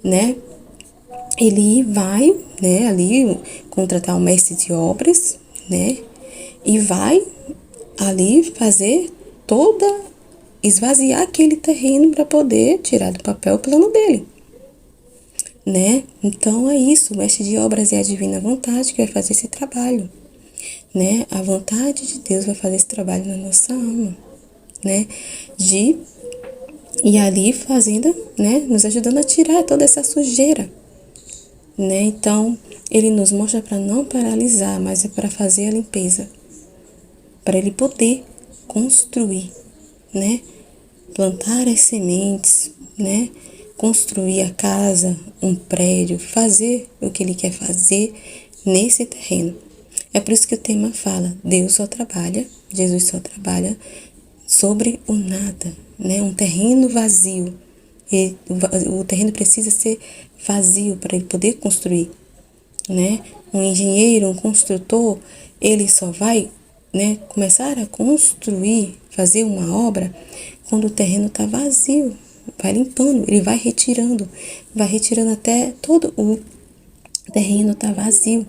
[SPEAKER 1] né? Ele vai, né, ali contratar um mestre de obras, né? E vai ali fazer esvaziar aquele terreno para poder tirar do papel o plano dele, né? Então é isso, o mestre de obras é a divina vontade que vai fazer esse trabalho, né? A vontade de Deus vai fazer esse trabalho na nossa alma, né? E ali fazendo, né? Nos ajudando a tirar toda essa sujeira, né? Então ele nos mostra para não paralisar, mas é para fazer a limpeza, para ele poder construir, né? Plantar as sementes, né? Construir a casa, um prédio, fazer o que ele quer fazer nesse terreno. É por isso que o tema fala, Deus só trabalha, Jesus só trabalha sobre o nada, né? Um terreno vazio. E o terreno precisa ser vazio para ele poder construir, né? Um engenheiro, um construtor, ele só vai, né, começar a construir, fazer uma obra quando o terreno está vazio. Vai limpando, ele vai retirando até todo o terreno tá vazio,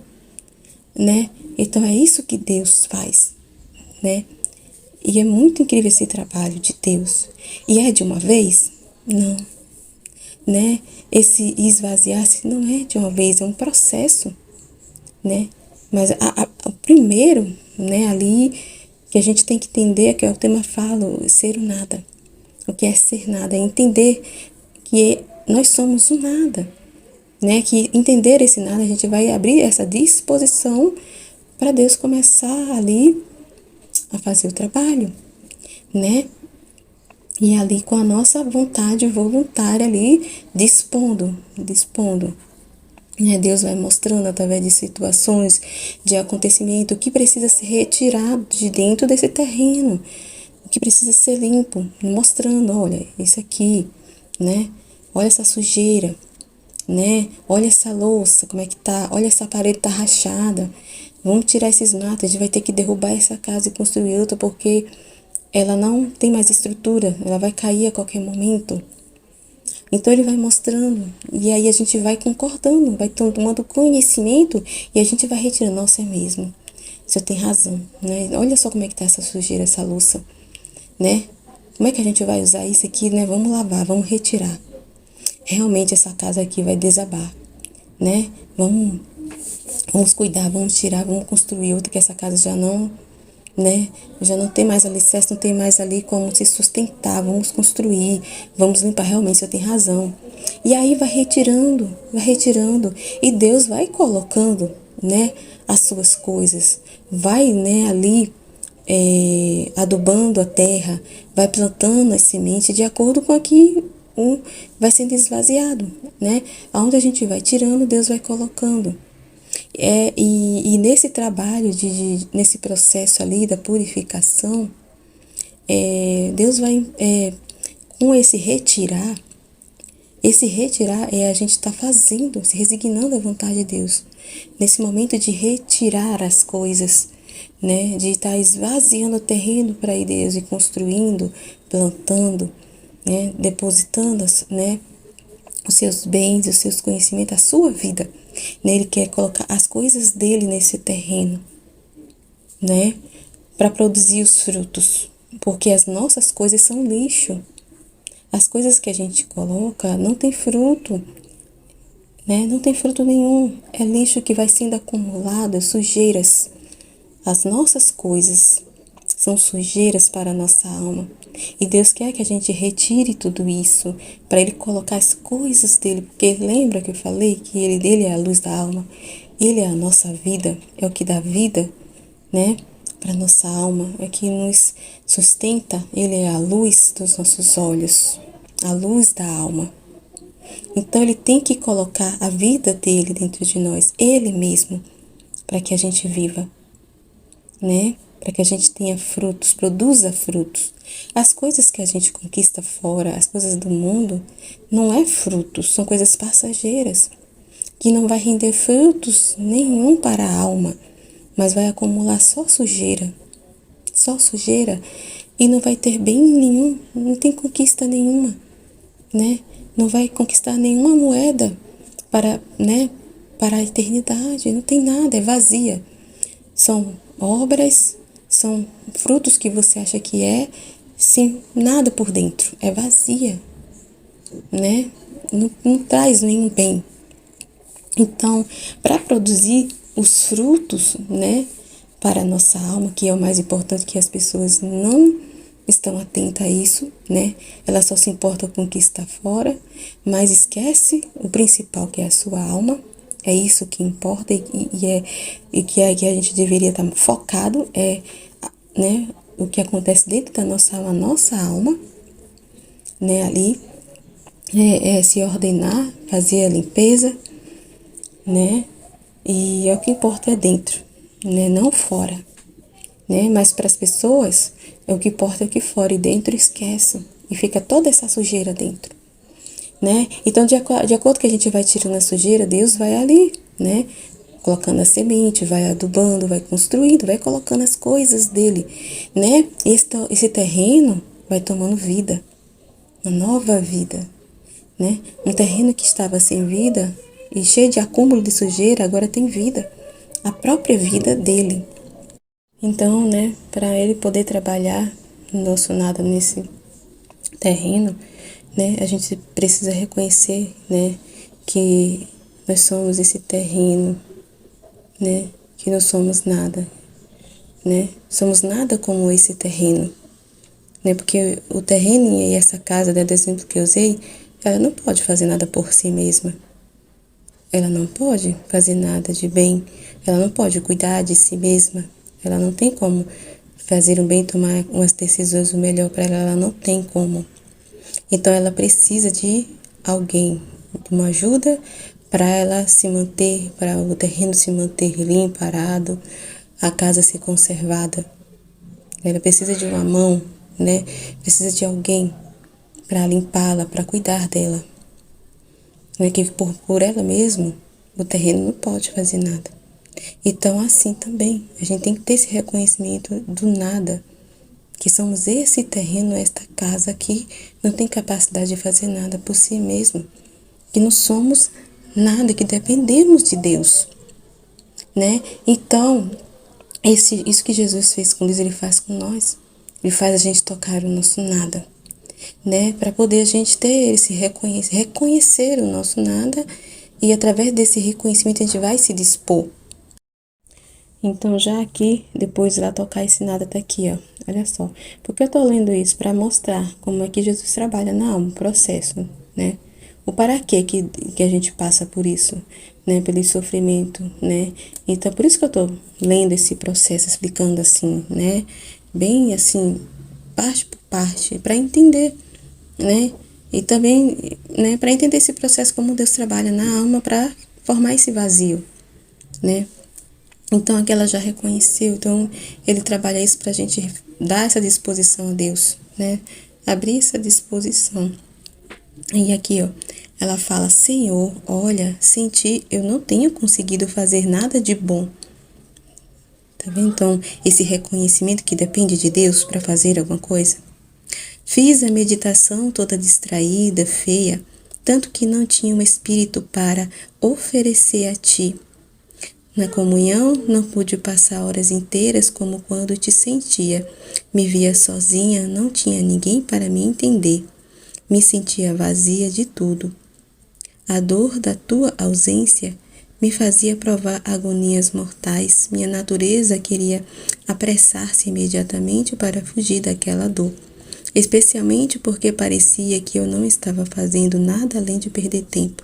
[SPEAKER 1] né? Então é isso que Deus faz, né? E é muito incrível esse trabalho de Deus. E é de uma vez? Não, né? Esse esvaziar-se não é de uma vez, é um processo, né? Mas o primeiro, né, ali que a gente tem que entender, que é o tema fala, ser o nada. O que é ser nada? É entender que nós somos o nada, né? Que entender esse nada, a gente vai abrir essa disposição para Deus começar ali a fazer o trabalho, né? E ali com a nossa vontade voluntária ali, dispondo, né? Deus vai mostrando através de situações, de acontecimento, o que precisa ser retirado de dentro desse terreno, o que precisa ser limpo, mostrando, olha, isso aqui, né? Olha essa sujeira, né? Olha essa louça, como é que tá? Olha essa parede tá rachada. Vamos tirar esses matos, a gente vai ter que derrubar essa casa e construir outra porque ela não tem mais estrutura, ela vai cair a qualquer momento. Então ele vai mostrando e aí a gente vai concordando, vai tomando conhecimento e a gente vai retirando, nossa, é mesmo. O senhor tem razão, né? Olha só como é que tá essa sujeira, essa louça, né? Como é que a gente vai usar isso aqui, né? Vamos lavar, vamos retirar. Realmente essa casa aqui vai desabar, né? Vamos cuidar, vamos tirar, vamos construir outra que essa casa já não, né? Já não tem mais alicerce, não tem mais ali como se sustentar. Vamos construir, vamos limpar. Realmente, você tem razão. E aí vai retirando, e Deus vai colocando, né, as suas coisas, vai, né, ali adubando a terra, vai plantando as sementes de acordo com aqui vai sendo esvaziado, né? Aonde a gente vai tirando, Deus vai colocando. E nesse trabalho, nesse processo ali da purificação, Deus vai, com esse retirar é a gente estar fazendo, se resignando à vontade de Deus. Nesse momento de retirar as coisas, né? De estar esvaziando o terreno para ir Deus e construindo, plantando, né? Depositando, né? Os seus bens, os seus conhecimentos, a sua vida, né? Ele quer colocar as coisas dele nesse terreno, né? Para produzir os frutos, Porque as nossas coisas são lixo. As coisas que a gente coloca não tem fruto, né? Não tem fruto nenhum. É lixo que vai sendo acumulado, sujeiras. As nossas coisas são sujeiras para a nossa alma. E Deus quer que a gente retire tudo isso para Ele colocar as coisas dele. Porque lembra que eu falei que Ele é a luz da alma. Ele é a nossa vida, é o que dá vida, né? Para nossa alma, é que nos sustenta. Ele é a luz dos nossos olhos, a luz da alma. Então Ele tem que colocar a vida dele dentro de nós, Ele mesmo, para que a gente viva, né? Para que a gente tenha frutos, produza frutos. As coisas que a gente conquista fora, as coisas do mundo, não é frutos, são coisas passageiras, que não vai render frutos nenhum para a alma, mas vai acumular só sujeira, e não vai ter bem nenhum, não tem conquista nenhuma, né? Não vai conquistar nenhuma moeda para, né, para a eternidade, não tem nada, é vazia. São obras, são frutos que você acha que é, sem nada por dentro, é vazia, né? Não traz nenhum bem. Então, para produzir os frutos, né, para a nossa alma, que é o mais importante, que as pessoas não estão atentas a isso, né? Elas só se importam com o que está fora, mas esquece o principal, que é a sua alma. É isso que importa que a gente deveria estar focado, né, o que acontece dentro da nossa alma, né, ali, é se ordenar, fazer a limpeza, né? E é o que importa é dentro, né? Não fora, né? Mas para as pessoas, é o que importa é aqui fora, e dentro esquece. E fica toda essa sujeira dentro, né? Então, de acordo que a gente vai tirando a sujeira, Deus vai ali, né? Colocando a semente, vai adubando, vai construindo, vai colocando as coisas dele, né? Esse terreno vai tomando vida, uma nova vida, né? Um terreno que estava sem vida e cheio de acúmulo de sujeira, agora tem vida, a própria vida dele. Então, né, para ele poder trabalhar no nosso nada nesse terreno, né, a gente precisa reconhecer, né, que nós somos esse terreno, né, que não somos nada, né, somos nada como esse terreno, né, porque o terreno e essa casa, né, do exemplo que eu usei, ela não pode fazer nada por si mesma. Ela não pode fazer nada de bem, ela não pode cuidar de si mesma, ela não tem como fazer um bem, tomar umas decisões o melhor para ela, ela não tem como. Então ela precisa de alguém, de uma ajuda para ela se manter, para o terreno se manter limpo, parado, a casa ser conservada. Ela precisa de uma mão, né? Precisa de alguém para limpá-la, para cuidar dela. Né? Que por ela mesma, o terreno não pode fazer nada. Então, assim também, a gente tem que ter esse reconhecimento do nada, que somos esse terreno, esta casa que não tem capacidade de fazer nada por si mesmo, que não somos nada, que dependemos de Deus, né? Então, isso que Jesus fez com Deus, Ele faz com nós. Ele faz a gente tocar o nosso nada, né? Para poder a gente ter esse reconhecer o nosso nada, e através desse reconhecimento a gente vai se dispor. Então, já aqui, depois de lá tocar esse nada, tá aqui, ó. Olha só. Porque eu tô lendo isso para mostrar como é que Jesus trabalha na alma, o processo, né? O para quê que a gente passa por isso, né? Pelo sofrimento, né? Então, por isso que eu tô lendo esse processo, explicando assim, né? Bem assim, parte por parte, para entender, né? E também, né, para entender esse processo, como Deus trabalha na alma para formar esse vazio, né? Então, aqui ela já reconheceu, então ele trabalha isso para a gente dar essa disposição a Deus, né? Abrir essa disposição. E aqui, ó, ela fala: Senhor, olha, sem ti eu não tenho conseguido fazer nada de bom. Tá vendo? Então, esse reconhecimento que depende de Deus para fazer alguma coisa. Fiz a meditação toda distraída, feia, tanto que não tinha um espírito para oferecer a ti. Na comunhão, não pude passar horas inteiras como quando te sentia. Me via sozinha, não tinha ninguém para me entender. Me sentia vazia de tudo. A dor da tua ausência me fazia provar agonias mortais. Minha natureza queria apressar-se imediatamente para fugir daquela dor, especialmente porque parecia que eu não estava fazendo nada além de perder tempo.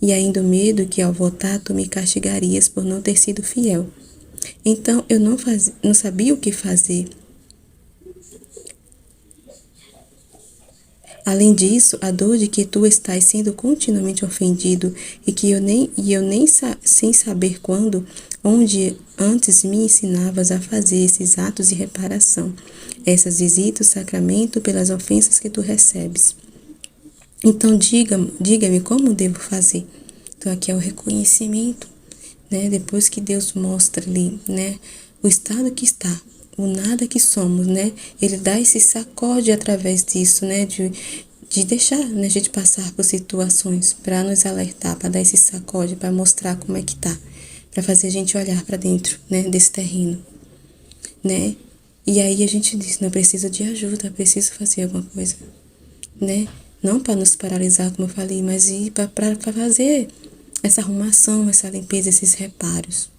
[SPEAKER 1] E ainda o medo que ao voltar tu me castigarias por não ter sido fiel. Então eu não sabia o que fazer. Além disso, a dor de que tu estás sendo continuamente ofendido e que eu nem sem saber quando, onde antes me ensinavas a fazer esses atos de reparação, essas visitas, sacramento pelas ofensas que tu recebes. Então diga-me como devo fazer. Então aqui é o reconhecimento, né? Depois que Deus mostra ali, né, o estado que está, o nada que somos, né? Ele dá esse sacode através disso, né? De deixar, né, a gente passar por situações para nos alertar, para dar esse sacode, para mostrar como é que tá, para fazer a gente olhar para dentro, né, desse terreno, né? E aí a gente diz, não, preciso de ajuda, preciso fazer alguma coisa, né? Não para nos paralisar, como eu falei, mas ir para fazer essa arrumação, essa limpeza, esses reparos,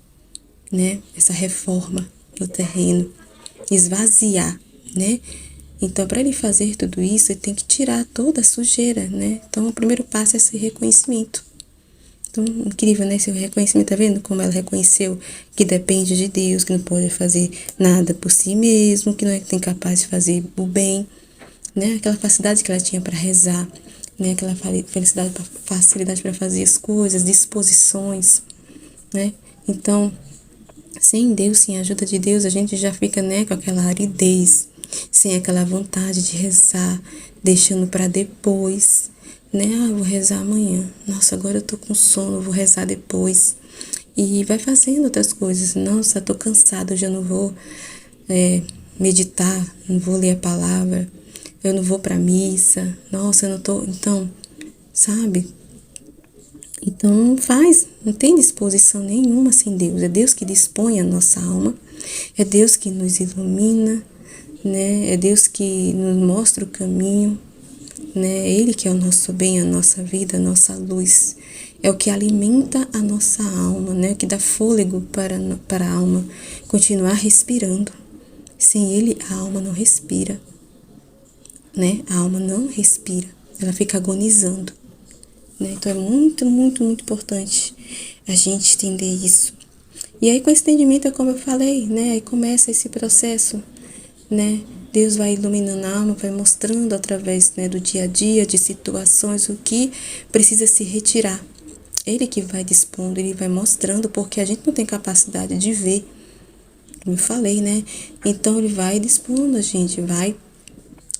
[SPEAKER 1] né? Essa reforma do terreno, esvaziar, né? Então, para ele fazer tudo isso, ele tem que tirar toda a sujeira, né? Então, o primeiro passo é esse reconhecimento. Então, incrível, né? Esse reconhecimento, tá vendo como ela reconheceu que depende de Deus, que não pode fazer nada por si mesmo, que não é incapaz de fazer o bem, né? Aquela facilidade que ela tinha para rezar, né? Aquela facilidade para fazer as coisas, disposições, né? Então, sem Deus, sem a ajuda de Deus, a gente já fica, né, com aquela aridez, sem aquela vontade de rezar, deixando para depois, né? Ah, vou rezar amanhã. Nossa, agora eu tô com sono, vou rezar depois. E vai fazendo outras coisas. Nossa, tô cansada, eu já não vou meditar, não vou ler a palavra, eu não vou pra missa. Nossa, eu não tô. Então, sabe? Então não tem disposição nenhuma sem Deus. É Deus que dispõe a nossa alma, é Deus que nos ilumina, né? É Deus que nos mostra o caminho, né? É Ele que é o nosso bem, a nossa vida, a nossa luz. É o que alimenta a nossa alma, né? Que dá fôlego para a alma continuar respirando. Sem Ele, a alma não respira, né? A alma não respira, ela fica agonizando, né? Então é muito, muito, muito importante a gente entender isso. E aí com esse entendimento, é como eu falei, né? Aí começa esse processo, né? Deus vai iluminando a alma, vai mostrando através, né, do dia a dia, de situações, o que precisa se retirar. Ele que vai dispondo, ele vai mostrando, porque a gente não tem capacidade de ver, como eu falei, né? Então ele vai dispondo, a gente vai,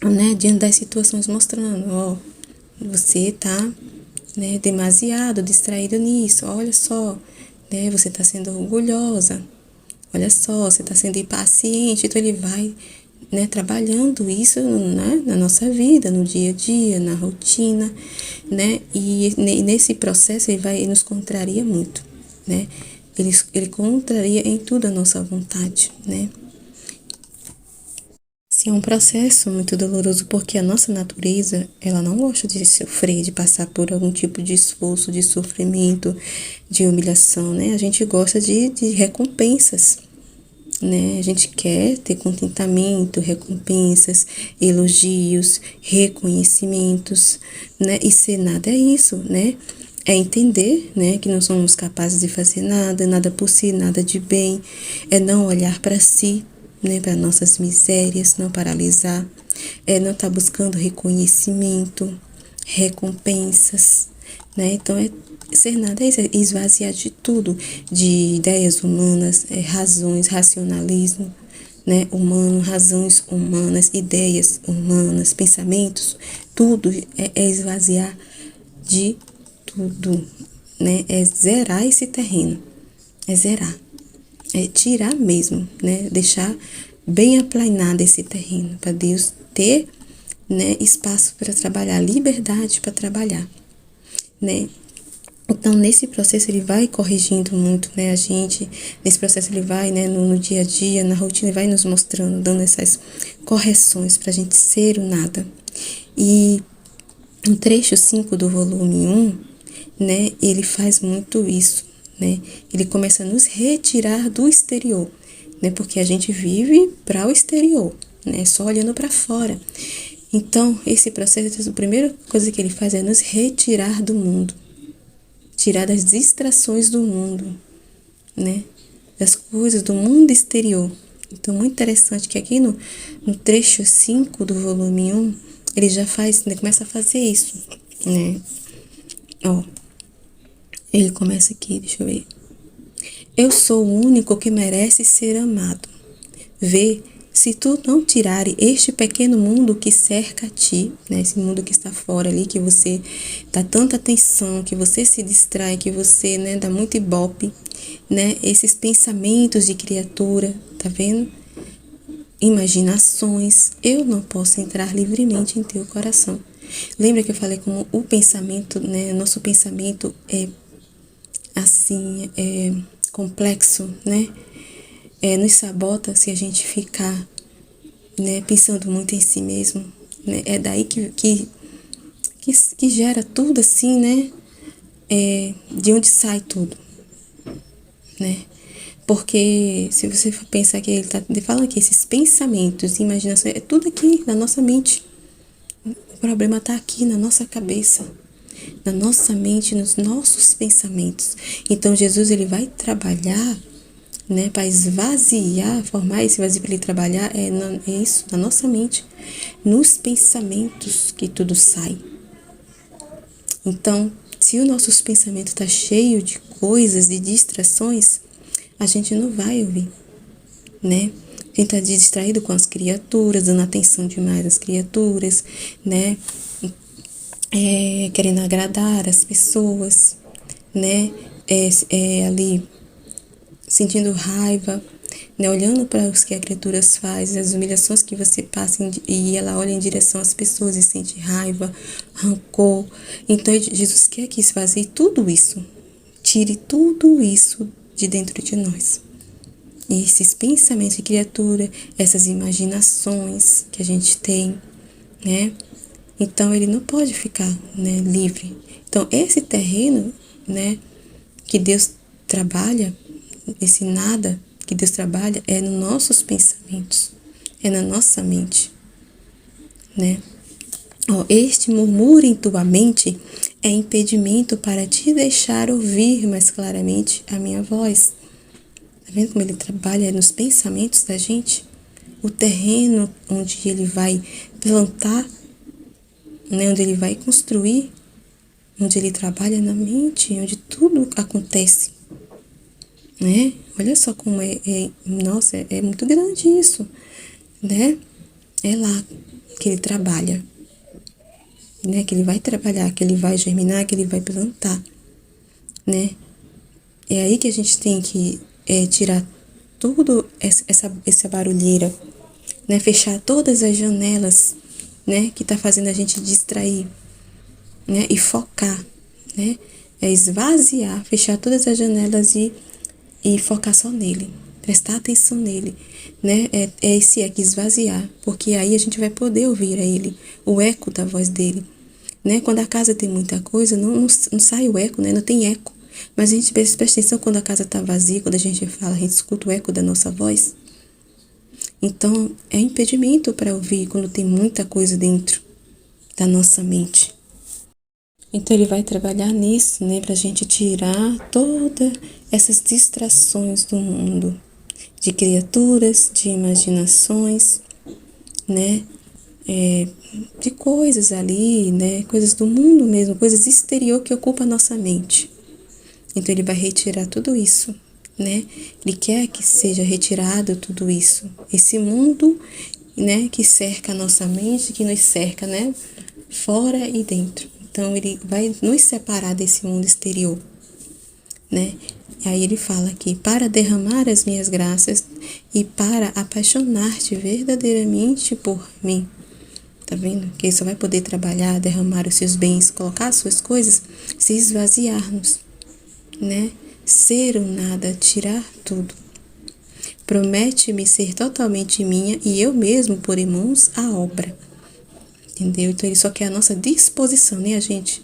[SPEAKER 1] né, diante das situações mostrando, ó, você tá, né, demasiado distraído nisso, olha só, né, você tá sendo orgulhosa, olha só, você tá sendo impaciente, então ele vai, né, trabalhando isso, né, na nossa vida, no dia a dia, na rotina, né, e nesse processo ele nos contraria muito, né, ele contraria em tudo a nossa vontade, né. Sim, é um processo muito doloroso porque a nossa natureza, ela não gosta de sofrer, de passar por algum tipo de esforço, de sofrimento, de humilhação, né? A gente gosta de recompensas, né? A gente quer ter contentamento, recompensas, elogios, reconhecimentos, né? E ser nada é isso, né? É entender, né, que não somos capazes de fazer nada, nada por si, nada de bem. É não olhar para si, né, para nossas misérias, não paralisar. É não estar buscando reconhecimento, recompensas, né? Então, ser nada é isso, é esvaziar de tudo, de ideias humanas, razões, racionalismo, né, humano, razões humanas, ideias humanas, pensamentos, tudo é esvaziar de tudo, né? É zerar esse terreno, é zerar, é tirar mesmo, né? Deixar bem aplanado esse terreno, para Deus ter, né, espaço para trabalhar, liberdade para trabalhar, né? Então, nesse processo, ele vai corrigindo muito, né, a gente. Nesse processo, ele vai, né, no dia a dia, na rotina, ele vai nos mostrando, dando essas correções para a gente ser o nada. E no trecho 5 do volume 1, né, ele faz muito isso, né? Ele começa a nos retirar do exterior, né? Porque a gente vive para o exterior, né? Só olhando para fora. Então, esse processo, a primeira coisa que ele faz é nos retirar do mundo, tirar das distrações do mundo, né? Das coisas do mundo exterior. Então, muito interessante que aqui no trecho 5 do volume 1, ele já faz, né, começa a fazer isso, né? Ó, ele começa aqui, deixa eu ver. Eu sou o único que merece ser amado. Vê, se tu não tirares este pequeno mundo que cerca a ti, né, esse mundo que está fora ali, que você dá tanta atenção, que você se distrai, que você, né, dá muito ibope, né, esses pensamentos de criatura, tá vendo? Imaginações, eu não posso entrar livremente em teu coração. Lembra que eu falei como o pensamento, né, nosso pensamento é assim, complexo, né? Nos sabota se a gente ficar, né, pensando muito em si mesmo, né? É daí que gera tudo assim, né? De onde sai tudo, né? Porque se você for pensar que ele tá falando que esses pensamentos, imaginações, é tudo aqui na nossa mente. O problema tá aqui na nossa cabeça, na nossa mente, nos nossos pensamentos. Então Jesus ele vai trabalhar, né, para esvaziar, formar esse vazio para ele trabalhar, é isso, na nossa mente, nos pensamentos que tudo sai. Então, se o nosso pensamento está cheio de coisas, de distrações, a gente não vai ouvir, né? A gente está distraído com as criaturas, dando atenção demais às criaturas, né? Querendo agradar as pessoas, né? Ali sentindo raiva, né? Olhando para os que a criatura faz, as humilhações que você passa e ela olha em direção às pessoas e sente raiva, rancor. Então Jesus quer que esvazie tudo isso, tire tudo isso de dentro de nós. E esses pensamentos de criatura, essas imaginações que a gente tem, né? Então ele não pode ficar, né, livre. Então esse terreno, né, que Deus trabalha, esse nada que Deus trabalha é nos nossos pensamentos, é na nossa mente, né? Este murmúrio em tua mente é impedimento para te deixar ouvir mais claramente a minha voz. Tá vendo como ele trabalha nos pensamentos da gente? O terreno onde ele vai plantar, né, onde ele vai construir, onde ele trabalha na mente, onde tudo acontece, né? Olha só como nossa, é muito grande isso, né? É lá que ele trabalha, né? Que ele vai trabalhar, que ele vai germinar, que ele vai plantar, né? É aí que a gente tem que tirar tudo essa barulheira, né? Fechar todas as janelas, né? Que tá fazendo a gente distrair, né? E focar, né? É esvaziar, fechar todas as janelas e focar só nele, prestar atenção nele, né? Esse eco, esvaziar, porque aí a gente vai poder ouvir a ele, o eco da voz dele, né? Quando a casa tem muita coisa, não sai o eco, né? Não tem eco. Mas a gente presta atenção quando a casa está vazia, quando a gente fala, a gente escuta o eco da nossa voz. Então, é impedimento para ouvir quando tem muita coisa dentro da nossa mente. Então, ele vai trabalhar nisso, né? Para a gente tirar todas essas distrações do mundo, de criaturas, de imaginações, né? De coisas ali, né? Coisas do mundo mesmo, coisas exterior que ocupam a nossa mente. Então, ele vai retirar tudo isso, né? Ele quer que seja retirado tudo isso. Esse mundo, né? Que cerca a nossa mente, que nos cerca, né? Fora e dentro. Então, ele vai nos separar desse mundo exterior, né? E aí ele fala aqui, para derramar as minhas graças e para apaixonar-te verdadeiramente por mim. Tá vendo? Que ele só vai poder trabalhar, derramar os seus bens, colocar as suas coisas, se esvaziarmos, né? Ser o nada, tirar tudo. Promete-me ser totalmente minha e eu mesmo pôr em mãos a obra. Entendeu? Então ele só quer a nossa disposição, né, a gente?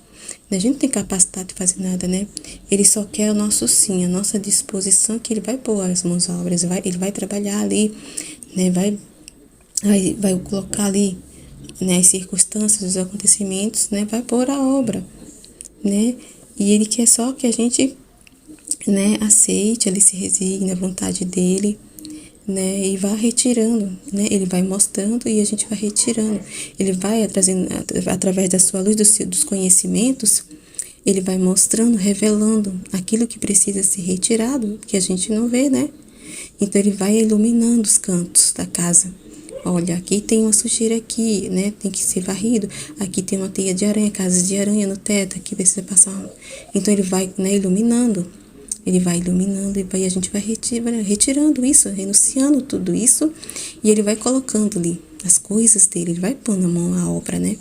[SPEAKER 1] A gente não tem capacidade de fazer nada, né? Ele só quer o nosso sim, a nossa disposição, que ele vai pôr as mãos à obra, ele vai trabalhar ali, né? Vai colocar ali, né, as circunstâncias, os acontecimentos, né? Vai pôr a obra, né? E ele quer só que a gente, né, aceite, ele se resigne à vontade dele, né, e vá retirando, né, ele vai mostrando e a gente vai retirando, ele vai trazendo, através da sua luz, dos conhecimentos, ele vai mostrando, revelando aquilo que precisa ser retirado, que a gente não vê, né, então ele vai iluminando os cantos da casa. Olha, aqui tem uma sujeira aqui, né, tem que ser varrido, aqui tem uma teia de aranha, casas de aranha no teto, aqui precisa passar, então ele vai, né, iluminando. Ele vai iluminando e a gente vai retirando isso, renunciando tudo isso, e ele vai colocando ali as coisas dele, ele vai pondo a mão à obra, né?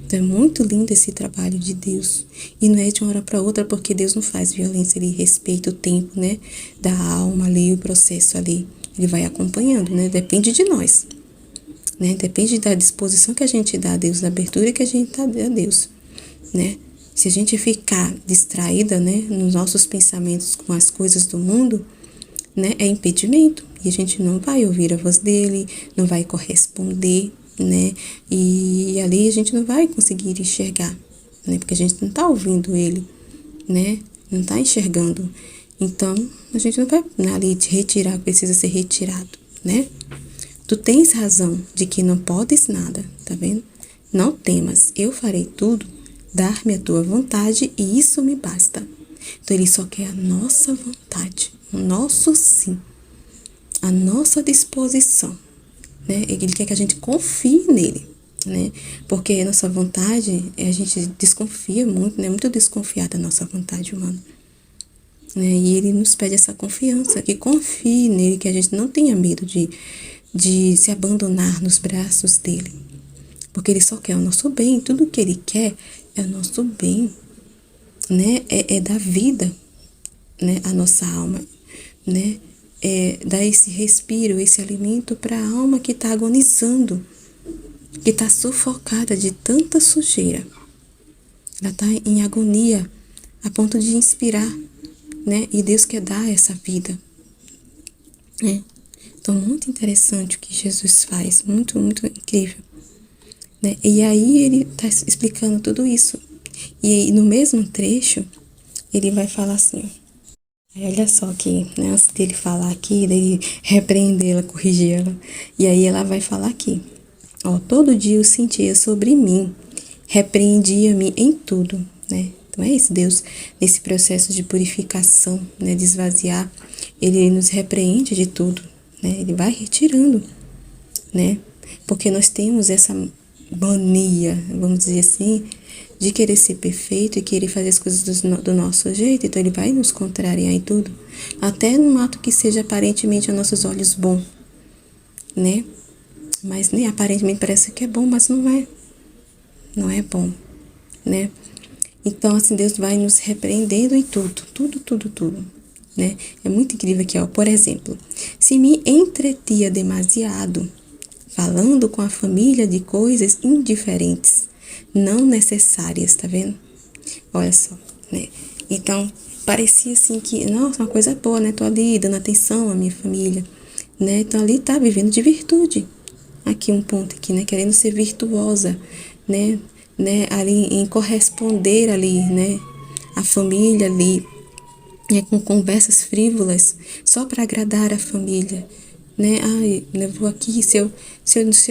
[SPEAKER 1] Então é muito lindo esse trabalho de Deus. E não é de uma hora para outra, porque Deus não faz violência, ele respeita o tempo, né? Da alma ali, o processo ali. Ele vai acompanhando, né? Depende de nós, né? Depende da disposição que a gente dá a Deus, da abertura que a gente dá a Deus, né? Se a gente ficar distraída, né, nos nossos pensamentos com as coisas do mundo, né, é impedimento. E a gente não vai ouvir a voz dele, não vai corresponder, né, e ali a gente não vai conseguir enxergar, né, porque a gente não está ouvindo ele, né, não está enxergando. Então, a gente não vai ali retirar o que precisa ser retirado, né. Tu tens razão de que não podes nada, tá vendo? Não temas, eu farei tudo. Dar-me a tua vontade e isso me basta. Então ele só quer a nossa vontade, o nosso sim, a nossa disposição, né? Ele quer que a gente confie nele, né? Porque a nossa vontade, a gente desconfia muito, né? Muito desconfiada da nossa vontade humana, né? E ele nos pede essa confiança, que confie nele, que a gente não tenha medo de se abandonar nos braços dele. Porque ele só quer o nosso bem, tudo que ele quer é o nosso bem, né? É dar vida, né? A nossa alma, né? É dar esse respiro, esse alimento para a alma que está agonizando, que está sufocada de tanta sujeira. Ela está em agonia, a ponto de inspirar, né? E Deus quer dar essa vida, né? Então, muito interessante o que Jesus faz, muito, muito incrível. Né? E aí ele está explicando tudo isso. E aí, no mesmo trecho, ele vai falar assim, aí olha só aqui, né? Antes dele falar aqui, dele repreendê-la, corrigi-la. E aí ela vai falar aqui, ó, todo dia eu sentia sobre mim, repreendia-me em tudo, né? Então é isso, Deus, nesse processo de purificação, né, de esvaziar, ele nos repreende de tudo, né? Ele vai retirando, né? Porque nós temos essa mania, vamos dizer assim, de querer ser perfeito e querer fazer as coisas do nosso jeito. Então ele vai nos contrariar em tudo, até num ato que seja aparentemente a nossos olhos bom, né? Mas nem aparentemente parece que é bom, mas não é bom, né? Então assim, Deus vai nos repreendendo em tudo, né? É muito incrível aqui, ó. Por exemplo, se me entretia demasiado falando com a família de coisas indiferentes, não necessárias, tá vendo? Olha só, né? Então, parecia assim que, nossa, uma coisa boa, né? Tô ali dando atenção à minha família, né? Então, ali tá vivendo de virtude. Aqui um ponto aqui, né? Querendo ser virtuosa, né? Ali em corresponder ali, né? A família ali, né? Com conversas frívolas, só para agradar a família, né? Ai, eu vou aqui, se eu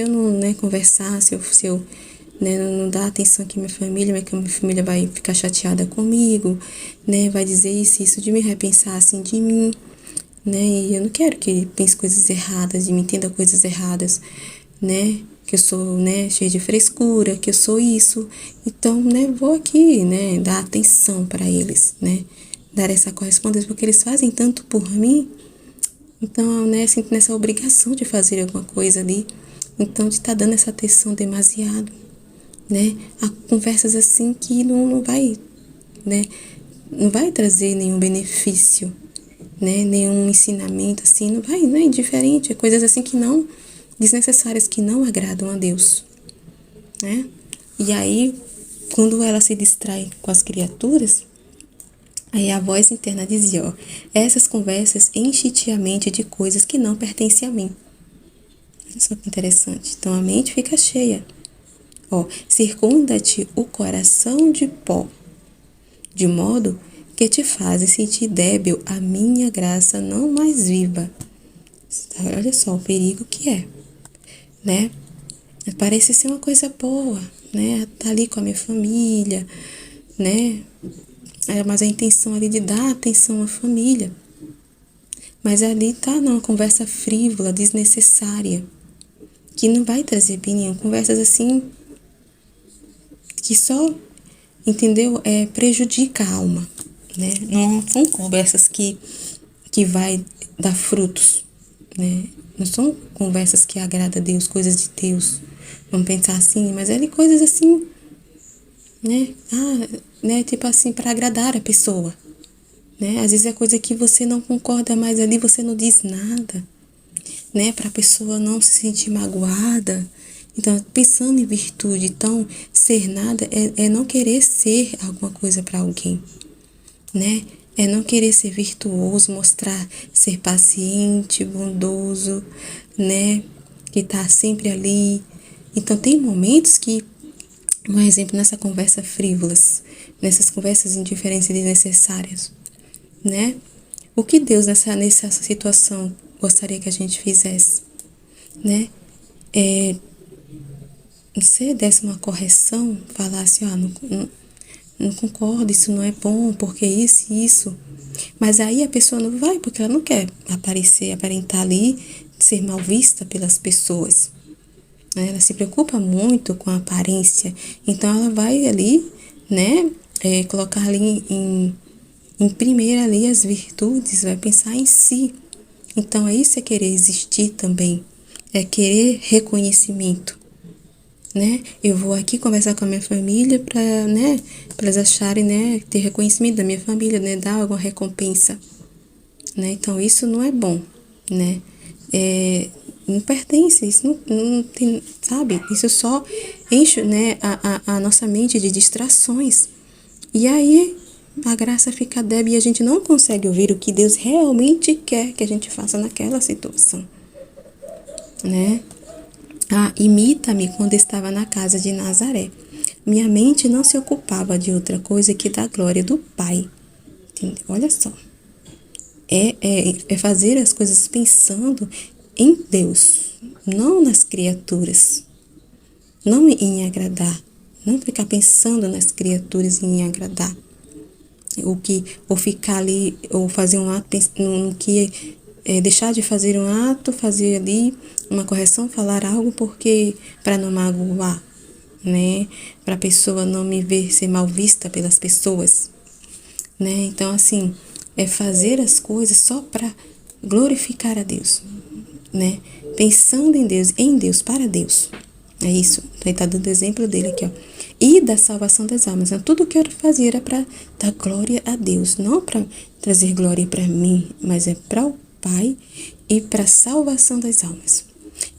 [SPEAKER 1] não, né, conversar, se eu né, não dar atenção aqui à minha família vai ficar chateada comigo, né? Vai dizer isso de me repensar assim de mim, né? E eu não quero que ele pense coisas erradas, de me entenda coisas erradas, né? Que eu sou, né, cheia de frescura, que eu sou isso. Então, né, vou aqui, né, dar atenção para eles, né? Dar essa correspondência, porque eles fazem tanto por mim. Então, né, sinto nessa obrigação de fazer alguma coisa ali. Então, de estar dando essa atenção demasiado, né? Há conversas assim que não vai, né? Não vai trazer nenhum benefício, né? Nenhum ensinamento assim, não é indiferente, é coisas assim que não, desnecessárias, que não agradam a Deus, né? E aí, quando ela se distrai com as criaturas, aí a voz interna dizia, ó, essas conversas enchem-te a mente de coisas que não pertencem a mim. Olha só que interessante. Então a mente fica cheia. Ó, circunda-te o coração de pó, de modo que te fazes sentir débil a minha graça não mais viva. Olha só o perigo que é, né? Parece ser uma coisa boa, né? Tá ali com a minha família, né? Mas a intenção ali de dar atenção à família. Mas ali tá numa conversa frívola, desnecessária, que não vai trazer opinião. Conversas assim que só, entendeu? Prejudica a alma, né? Não são conversas que vai dar frutos, né? Não são conversas que agradam a Deus, coisas de Deus. Vamos pensar assim, mas é coisas assim, né? Né? Tipo assim, para agradar a pessoa, né? Às vezes é coisa que você não concorda, mas ali você não diz nada, né? Para a pessoa não se sentir magoada. Então, pensando em virtude, então, ser nada é não querer ser alguma coisa para alguém, né? É não querer ser virtuoso, mostrar ser paciente, bondoso, né? Que tá sempre ali. Então, tem momentos que, um exemplo, nessa conversa frívolas, nessas conversas indiferentes e desnecessárias, né? O que Deus nessa situação gostaria que a gente fizesse, né? Você desse uma correção, falasse, não concordo, isso não é bom, porque isso e isso. Mas aí a pessoa não vai, porque ela não quer aparentar ali, ser mal vista pelas pessoas. Ela se preocupa muito com a aparência, então ela vai ali, né, colocar ali em primeiro ali as virtudes, vai pensar em si. Então isso é querer existir também, é querer reconhecimento, né? Eu vou aqui conversar com a minha família para, né, para elas acharem, né, ter reconhecimento da minha família, né, dar alguma recompensa, né? Então isso não é bom, né? Não pertence, isso não tem, sabe? Isso só enche, né, a nossa mente de distrações. E aí a graça fica débil e a gente não consegue ouvir o que Deus realmente quer que a gente faça naquela situação, né? Imita-me quando estava na casa de Nazaré. Minha mente não se ocupava de outra coisa que da glória do Pai. Entendeu? Olha só. É fazer as coisas pensando em Deus, não nas criaturas, não em agradar, não ficar pensando nas criaturas em agradar, ou ficar ali, ou fazer um ato no que deixar de fazer um ato, fazer ali uma correção, falar algo porque para não magoar, né? Para a pessoa não me ver ser mal vista pelas pessoas, né? Então assim, é fazer as coisas só para glorificar a Deus, né? Pensando em Deus, para Deus. É isso. Ele está dando exemplo dele aqui, ó. E da salvação das almas. Então, tudo que eu fazia era para dar glória a Deus, não para trazer glória para mim, mas é para o Pai e para a salvação das almas.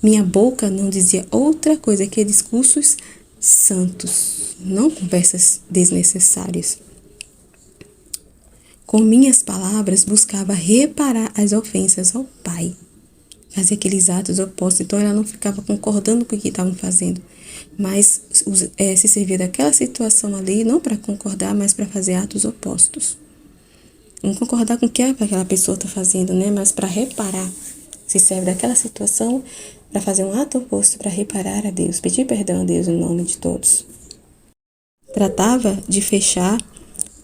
[SPEAKER 1] Minha boca não dizia outra coisa que discursos santos, não conversas desnecessárias. Com minhas palavras, buscava reparar as ofensas ao Pai. Fazia aqueles atos opostos. Então, ela não ficava concordando com o que estavam fazendo. Mas se servia daquela situação ali, não para concordar, mas para fazer atos opostos. Não concordar com o que aquela pessoa está fazendo, né? Mas para reparar. Se serve daquela situação para fazer um ato oposto, para reparar a Deus. Pedir perdão a Deus em nome de todos. Tratava de fechar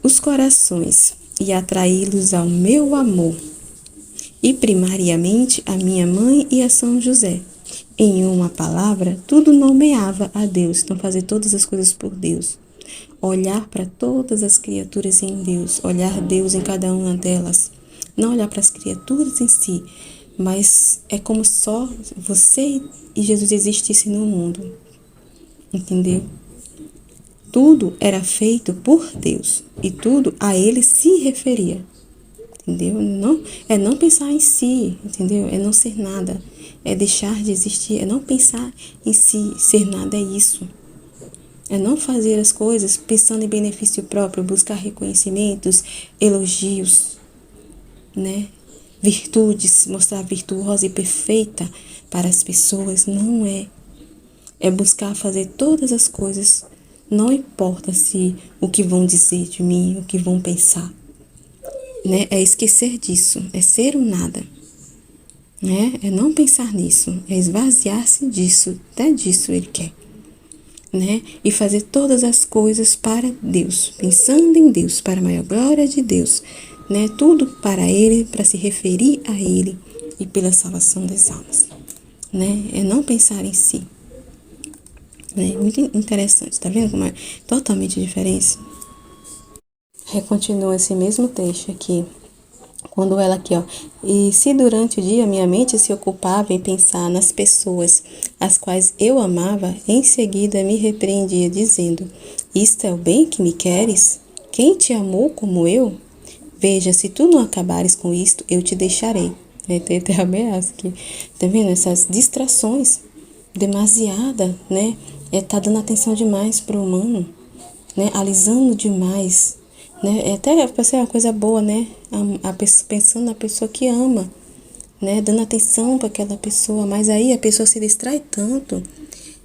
[SPEAKER 1] os corações e atraí-los ao meu amor, e primariamente a minha mãe e a São José. Em uma palavra, tudo nomeava a Deus, então fazer todas as coisas por Deus. Olhar para todas as criaturas em Deus, olhar Deus em cada uma delas. Não olhar para as criaturas em si, mas é como só você e Jesus existissem no mundo, entendeu? Tudo era feito por Deus e tudo a Ele se referia, entendeu? Não, é não pensar em si, entendeu? É não ser nada, é deixar de existir, é não pensar em si, ser nada é isso. É não fazer as coisas pensando em benefício próprio, buscar reconhecimentos, elogios, né? Virtudes, mostrar virtuosa e perfeita para as pessoas, não é. É buscar fazer todas as coisas, não importa se o que vão dizer de mim, o que vão pensar, né? É esquecer disso, é ser o nada, né? É não pensar nisso, é esvaziar-se disso, até disso ele quer, né? E fazer todas as coisas para Deus, pensando em Deus, para a maior glória de Deus, né? Tudo para Ele, para se referir a Ele e pela salvação das almas, né? É não pensar em si, né? Muito interessante, tá vendo como é totalmente diferente? Continua esse mesmo texto aqui. Quando ela aqui, ó. E se durante o dia minha mente se ocupava em pensar nas pessoas as quais eu amava, em seguida me repreendia, dizendo: Isto é o bem que me queres? Quem te amou como eu? Veja, se tu não acabares com isto, eu te deixarei. Tem até ameaça aqui. Tá vendo? Essas distrações demasiada, né? Tá dando atenção demais pro humano, né? Alisando demais, né? Até para ser uma coisa boa, né? A pessoa, pensando na pessoa que ama, né? Dando atenção para aquela pessoa, mas aí a pessoa se distrai tanto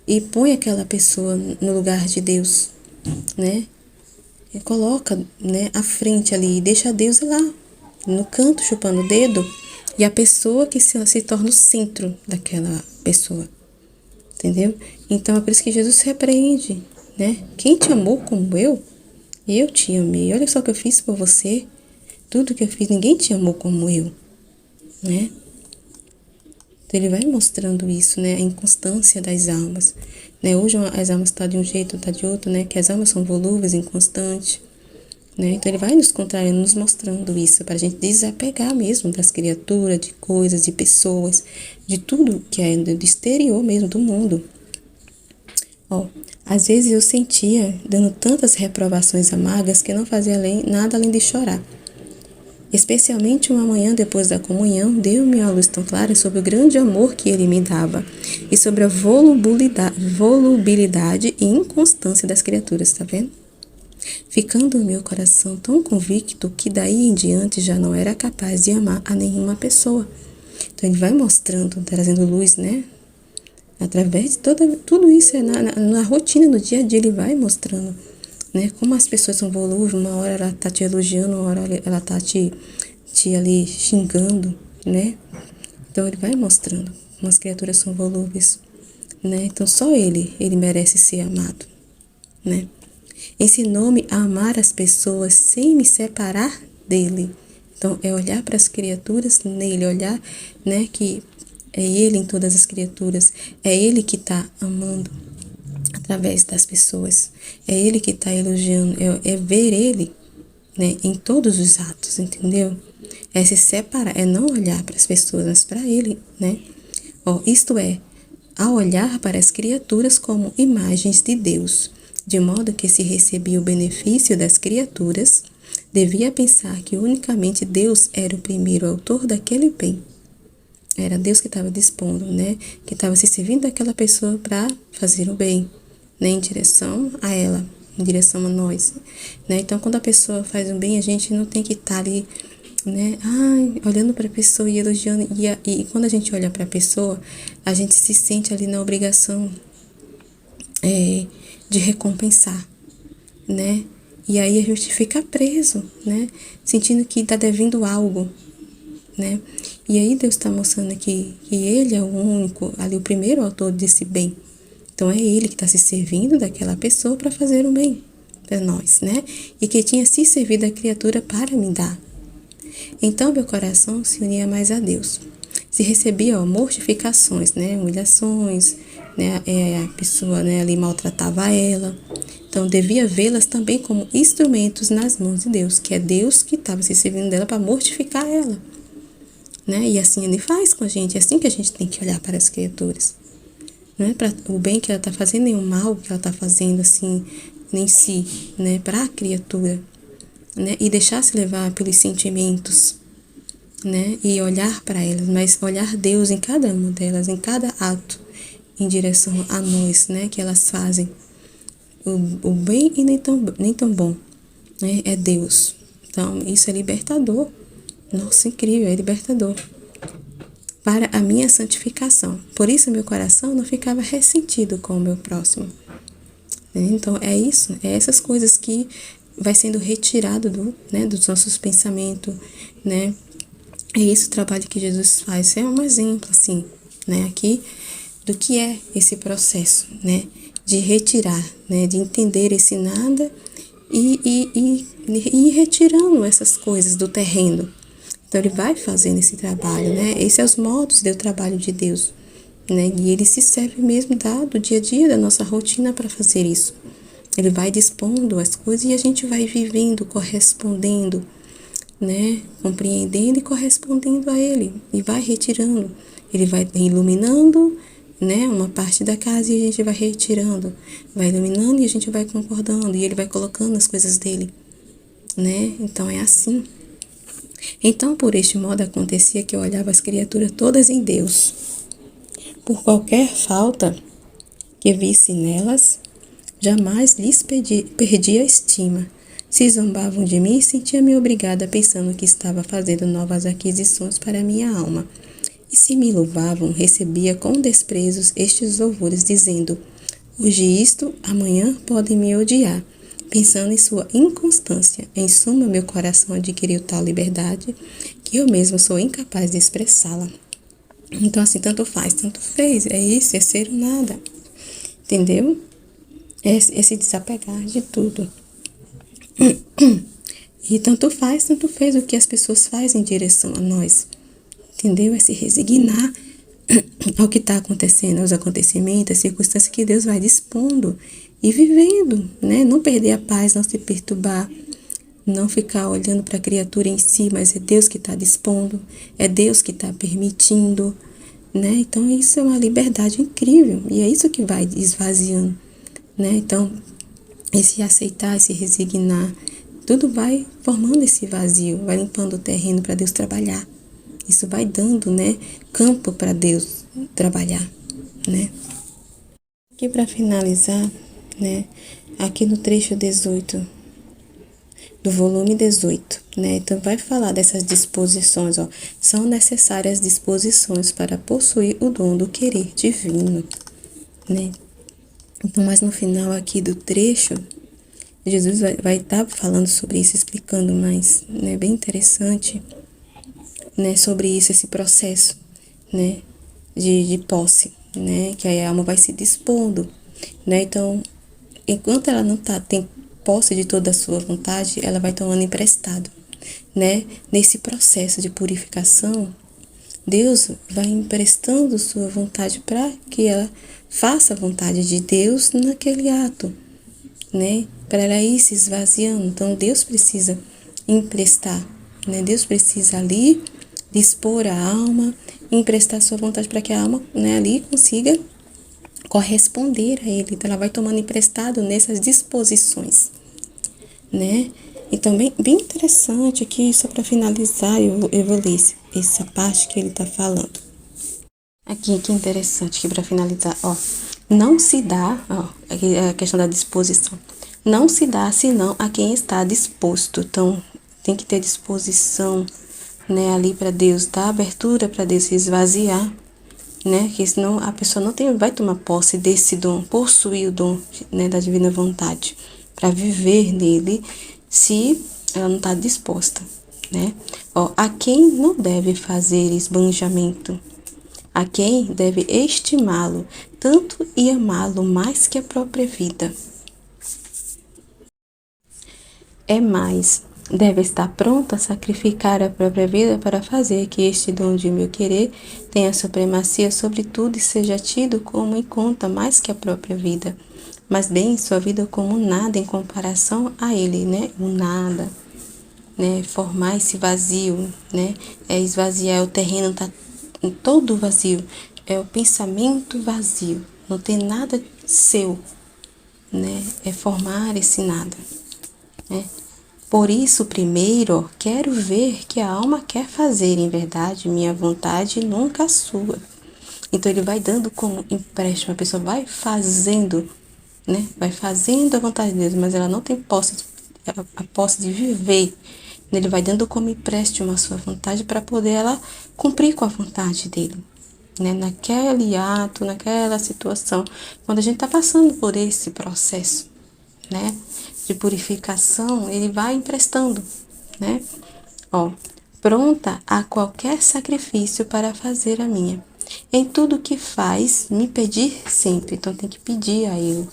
[SPEAKER 1] e põe aquela pessoa no lugar de Deus, né? E coloca, né, à frente ali e deixa Deus lá no canto chupando o dedo e a pessoa que se torna o centro daquela pessoa, entendeu? Então é por isso que Jesus repreende, né? Quem te amou como eu te amei. Olha só o que eu fiz por você. Tudo que eu fiz, ninguém te amou como eu, né? Então ele vai mostrando isso, né? A inconstância das almas, né? Hoje as almas estão de um jeito, tá de outro, né? Que as almas são volúveis, inconstantes, né? Então ele vai nos contrariando, nos mostrando isso, para a gente desapegar mesmo das criaturas, de coisas, de pessoas, de tudo que é do exterior mesmo, do mundo. Ó, às vezes eu sentia, dando tantas reprovações amargas que não fazia nada além de chorar. Especialmente uma manhã depois da comunhão, deu-me uma luz tão clara sobre o grande amor que ele me dava e sobre a volubilidade e inconstância das criaturas, tá vendo? Ficando o meu coração tão convicto que daí em diante já não era capaz de amar a nenhuma pessoa. Então ele vai mostrando, trazendo luz, né? Através de tudo isso, na rotina, no dia a dia, ele vai mostrando, né? Como as pessoas são volúveis, uma hora ela tá te elogiando, uma hora ela tá te ali xingando, né? Então ele vai mostrando como as criaturas são volúveis, né? Então só ele merece ser amado, né? Ensinou-me a amar as pessoas sem me separar dele. Então é olhar para as criaturas nele, olhar, né, que é ele em todas as criaturas, é ele que está amando através das pessoas, é ele que está elogiando, é ver ele, né, em todos os atos, entendeu? É se separar, é não olhar para as pessoas, mas para ele, né? Ó, isto é, a olhar para as criaturas como imagens de Deus, de modo que se recebia o benefício das criaturas, devia pensar que unicamente Deus era o primeiro autor daquele bem. Era Deus que estava dispondo, né? Que estava se servindo daquela pessoa para fazer o bem, né? Em direção a ela, em direção a nós, né? Então, quando a pessoa faz o bem, a gente não tem que estar ali, né? Ai, olhando para a pessoa e elogiando. E quando a gente olha para a pessoa, a gente se sente ali na obrigação de recompensar, né? E aí a gente fica preso, né? Sentindo que está devendo algo, né? E aí Deus está mostrando aqui que Ele é o único, ali o primeiro autor desse bem. Então é Ele que está se servindo daquela pessoa para fazer o bem para nós, né? E que tinha se servido da criatura para me dar. Então meu coração se unia mais a Deus. Se recebia, ó, mortificações, né? Humilhações, né? A pessoa, né, ali maltratava ela. Então devia vê-las também como instrumentos nas mãos de Deus, que é Deus que estava se servindo dela para mortificar ela. né? E assim ele faz com a gente, é assim que a gente tem que olhar para as criaturas. Não é para o bem que ela está fazendo, nem o mal que ela está fazendo, assim, em si, né? Para a criatura, né? E deixar se levar pelos sentimentos, né? E olhar para elas, mas olhar Deus em cada uma delas, em cada ato, em direção a nós, né? Que elas fazem. O bem e nem tão bom, né? É Deus. Então, isso é libertador. Nossa, incrível, é libertador. Para a minha santificação. Por isso, meu coração não ficava ressentido com o meu próximo. Então, é isso, é essas coisas que vai sendo retirado dos nossos pensamentos, né? É isso o trabalho que Jesus faz. É um exemplo, assim, né? Aqui, do que é esse processo, né? De retirar, né? De entender esse nada e ir retirando essas coisas do terreno. Então, ele vai fazendo esse trabalho, né? Esses são os modos do trabalho de Deus, né? E ele se serve mesmo do dia a dia, da nossa rotina para fazer isso. Ele vai dispondo as coisas e a gente vai vivendo, correspondendo, né? Compreendendo e correspondendo a ele. E vai retirando. Ele vai iluminando, né? Uma parte da casa e a gente vai retirando. Vai iluminando e a gente vai concordando. E ele vai colocando as coisas dele, né? Então, é assim. Então, por este modo, acontecia que eu olhava as criaturas todas em Deus. Por qualquer falta que visse nelas, jamais lhes perdi a estima. Se zombavam de mim, sentia-me obrigada pensando que estava fazendo novas aquisições para minha alma. E se me louvavam, recebia com desprezos estes louvores, dizendo: hoje isto, amanhã podem me odiar. Pensando em sua inconstância, em suma, meu coração adquiriu tal liberdade que eu mesmo sou incapaz de expressá-la. Então, assim, tanto faz, tanto fez. É isso, é ser o nada. Entendeu? É se desapegar de tudo. E tanto faz, tanto fez o que as pessoas fazem em direção a nós. Entendeu? É se resignar ao que está acontecendo, aos acontecimentos, às circunstâncias que Deus vai dispondo e vivendo, né? Não perder a paz, não se perturbar, não ficar olhando para a criatura em si, mas é Deus que está dispondo, é Deus que está permitindo, né? Então, isso é uma liberdade incrível e é isso que vai esvaziando, né? Então, esse aceitar, esse resignar, tudo vai formando esse vazio, vai limpando o terreno para Deus trabalhar. Isso vai dando, né, campo para Deus trabalhar, né? Aqui para finalizar, né, aqui no trecho 18, do volume 18, né? Então vai falar dessas disposições, ó. São necessárias disposições para possuir o dom do querer divino, né? Então, mas no final aqui do trecho, Jesus vai estar falando sobre isso, explicando mais, né? Bem interessante, né? Sobre isso, esse processo, né? De posse, né? Que a alma vai se dispondo, né? Então, enquanto ela não tem posse de toda a sua vontade, ela vai tomando emprestado, né? Nesse processo de purificação, Deus vai emprestando sua vontade para que ela faça a vontade de Deus naquele ato, né? Para ela ir se esvaziando. Então, Deus precisa emprestar, né? Deus precisa ali dispor a alma, emprestar sua vontade para que a alma, né, ali consiga corresponder a ele. Então, ela vai tomando emprestado nessas disposições, né? Então, bem interessante aqui, só para finalizar, eu vou ler essa parte que ele está falando. Aqui, que interessante, aqui para finalizar, ó. Não se dá, ó, aqui é a questão da disposição. Não se dá senão a quem está disposto. Então, tem que ter disposição, né, ali para Deus, dar abertura para Deus se esvaziar, né? Que senão a pessoa não vai tomar posse desse dom, possuir o dom, né, da divina vontade, para viver nele, se ela não está disposta, né? Ó, a quem não deve fazer esbanjamento, a quem deve estimá-lo tanto e amá-lo mais que a própria vida. É mais, deve estar pronto a sacrificar a própria vida para fazer que este dom de meu querer tenha supremacia sobre tudo e seja tido como em conta mais que a própria vida, mas deem sua vida como nada em comparação a ele, né? O nada. né, formar esse vazio, né, esvaziar o terreno, tá todo vazio, é o pensamento vazio, não tem nada seu, né, é formar esse nada, né. Por isso, primeiro, quero ver que a alma quer fazer, em verdade, minha vontade, nunca a sua. Então, ele vai dando como empréstimo, a pessoa vai fazendo, né? Vai fazendo a vontade de Deus, mas ela não tem a posse de viver. Ele vai dando como empréstimo a sua vontade para poder ela cumprir com a vontade dele, né? Naquele ato, naquela situação, quando a gente está passando por esse processo, né, de purificação, ele vai emprestando, né? Ó, pronta a qualquer sacrifício para fazer a minha. Em tudo que faz, me pedir sempre. Então tem que pedir a ele,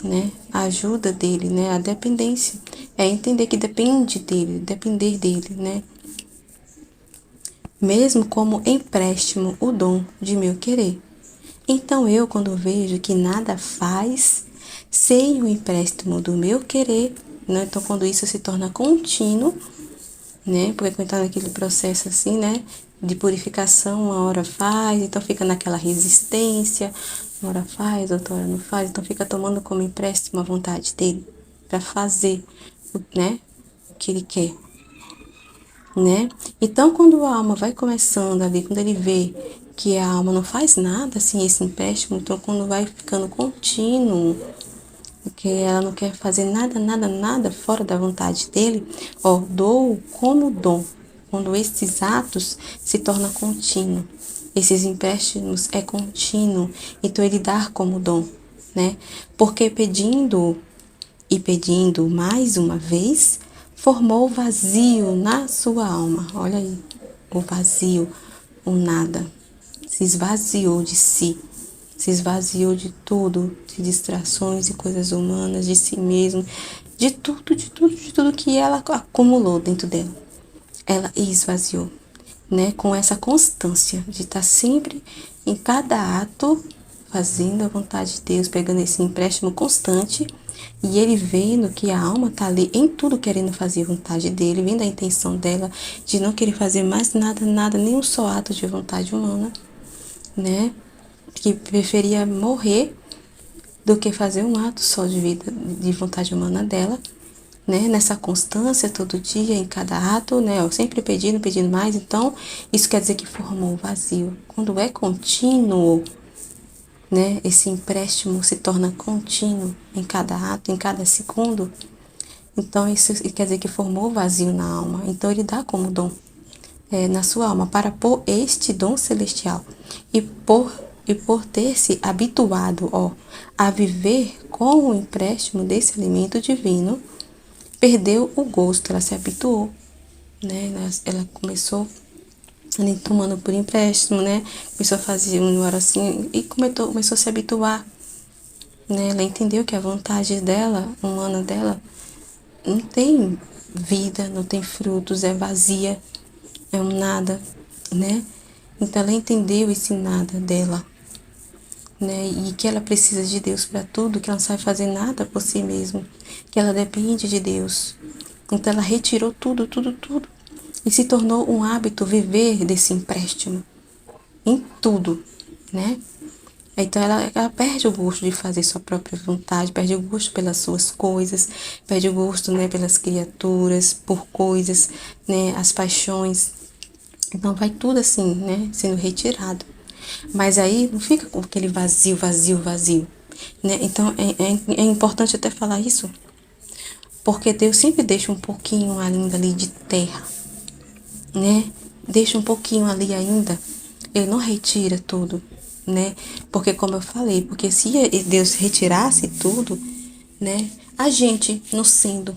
[SPEAKER 1] né? A ajuda dele, né? A dependência. É entender que depende dele, depender dele, né? Mesmo como empréstimo o dom de meu querer. Então eu, quando vejo que nada faz sem o empréstimo do meu querer, né? Então quando isso se torna contínuo, né? Porque quando tá naquele processo assim, né? De purificação, uma hora faz, então fica naquela resistência, uma hora faz, outra hora não faz, então fica tomando como empréstimo a vontade dele para fazer, né? O que ele quer, né? Então, quando a alma vai começando ali, quando ele vê que a alma não faz nada, assim, esse empréstimo, então quando vai ficando contínuo, porque ela não quer fazer nada, nada, nada fora da vontade dele, ó, dou como dom. Quando esses atos se tornam contínuo, esses empréstimos é contínuo, então ele dá como dom, né? Porque pedindo e pedindo mais uma vez, formou vazio na sua alma. Olha aí, o vazio, o nada. Se esvaziou de si, se esvaziou de tudo, de distrações e coisas humanas, de si mesmo, de tudo, de tudo, de tudo que ela acumulou dentro dela. Ela esvaziou, né? Com essa constância de estar sempre em cada ato fazendo a vontade de Deus, pegando esse empréstimo constante e ele vendo que a alma tá ali em tudo querendo fazer a vontade dele, vendo a intenção dela de não querer fazer mais nada, nada, nenhum só ato de vontade humana, né? Que preferia morrer do que fazer um ato só de vida, de vontade humana dela, né? Nessa constância todo dia, em cada ato, né? Eu sempre pedindo, pedindo mais. Então, isso quer dizer que formou o vazio. Quando é contínuo, né? Esse empréstimo se torna contínuo em cada ato, em cada segundo. Então, isso quer dizer que formou o vazio na alma. Então, ele dá como dom na sua alma para pôr este dom celestial e por ter se habituado, ó, a viver com o empréstimo desse alimento divino, perdeu o gosto, ela se habituou, né? Ela começou ali tomando por empréstimo, né? Começou a fazer uma oração e começou a se habituar, né? Ela entendeu que a vontade dela, humana dela, não tem vida, não tem frutos, é vazia, é um nada, né? Então ela entendeu esse nada dela, né? E que ela precisa de Deus para tudo, que ela não sabe fazer nada por si mesma, que ela depende de Deus. Então ela retirou tudo, tudo, tudo e se tornou um hábito viver desse empréstimo em tudo, né? Então ela perde o gosto de fazer sua própria vontade, perde o gosto pelas suas coisas, perde o gosto, né, pelas criaturas, por coisas, né, as paixões. Então vai tudo assim, né, sendo retirado. Mas aí não fica com aquele vazio, vazio, vazio, né? Então é importante até falar isso, porque Deus sempre deixa um pouquinho ainda ali de terra, né? Deixa um pouquinho ali ainda. Ele não retira tudo, né? Porque como eu falei, porque se Deus retirasse tudo, né? A gente não sendo,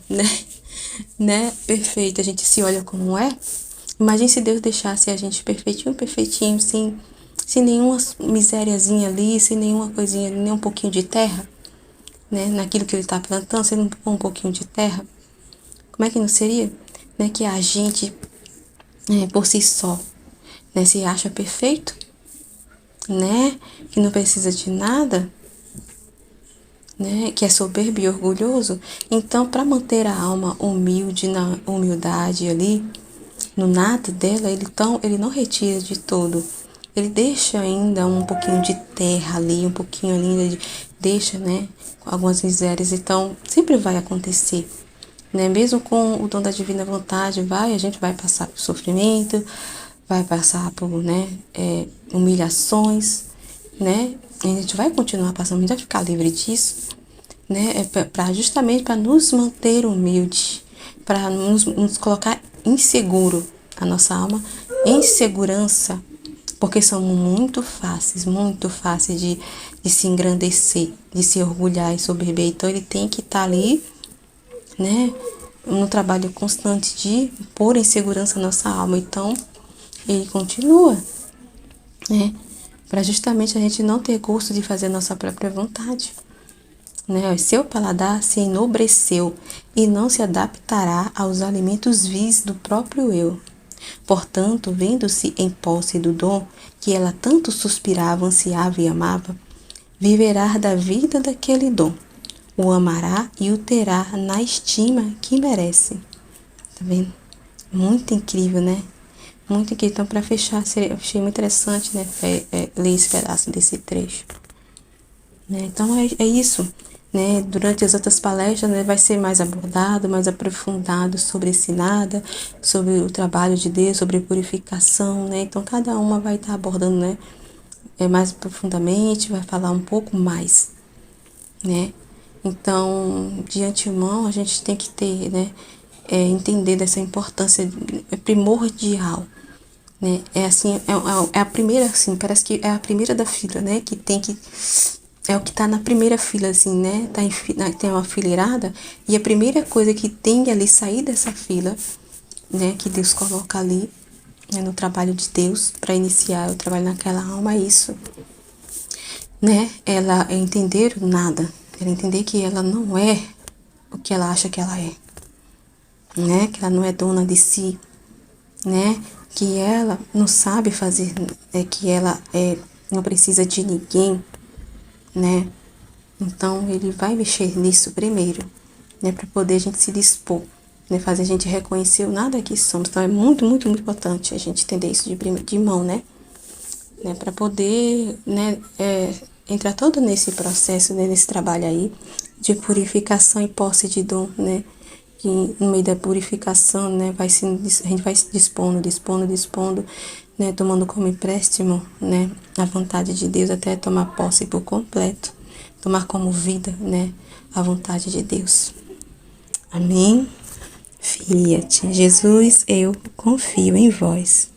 [SPEAKER 1] né? Perfeito, a gente se olha como é. Imagine se Deus deixasse a gente perfeitinho, perfeitinho, sem nenhuma misériazinha ali, sem nenhuma coisinha, nem um pouquinho de terra, né? Naquilo que ele está plantando, sem um pouquinho de terra. Como é que não seria? Né? Que a gente, por si só, né, se acha perfeito, né? Que não precisa de nada. né, que é soberbo e orgulhoso. Então, para manter a alma humilde, na humildade ali, no nada dela, ele não retira de todo. Ele deixa ainda um pouquinho de terra ali, um pouquinho ainda deixa, né, algumas misérias. Então, sempre vai acontecer, né? Mesmo com o dom da divina vontade, a gente vai passar por sofrimento, vai passar por, né, humilhações, né? E a gente vai continuar passando, a gente vai ficar livre disso, né? Justamente para nos manter humilde, para nos colocar inseguro, a nossa alma em segurança, porque somos muito fáceis de se engrandecer, de se orgulhar e soberber. Então ele tem que estar ali, né, no trabalho constante de pôr em segurança a nossa alma. Então ele continua, né, para justamente a gente não ter gosto de fazer a nossa própria vontade. Né? O seu paladar se enobreceu e não se adaptará aos alimentos vis do próprio eu. Portanto, vendo-se em posse do dom que ela tanto suspirava, ansiava e amava, viverá da vida daquele dom, o amará e o terá na estima que merece. Tá vendo? Muito incrível, né? Muito incrível. Então, para fechar, achei muito interessante, né, ler esse pedaço desse trecho. Né? Então, é isso. Né? Durante as outras palestras, né, vai ser mais abordado, mais aprofundado sobre esse nada, sobre o trabalho de Deus, sobre purificação, né? Então cada uma vai estar abordando, né, mais profundamente, vai falar um pouco mais, né? Então, de antemão, a gente tem que ter, né, entender dessa importância primordial, né? É assim, é a primeira, assim, parece que é a primeira da fila, né, que tem que é o que tá na primeira fila, assim, né? Tem uma fileirada, e a primeira coisa que tem ali sair dessa fila, né? Que Deus coloca ali, né, no trabalho de Deus, para iniciar o trabalho naquela alma, é isso, né? Ela entender o nada, ela entender que ela não é o que ela acha que ela é, né? Que ela não é dona de si, né? Que ela não sabe fazer, que ela não precisa de ninguém, né? Então, ele vai mexer nisso primeiro, né, para poder a gente se dispor, né, fazer a gente reconhecer o nada que somos. Então, é muito, muito, muito importante a gente entender isso de mão, né, para poder, né, entrar todo nesse processo, né, nesse trabalho aí de purificação e posse de dom, né, que no meio da purificação, né, a gente vai se dispondo, né, tomando como empréstimo, né, a vontade de Deus até tomar posse por completo, tomar como vida, né, a vontade de Deus. Amém? Fiat, Jesus, eu confio em vós.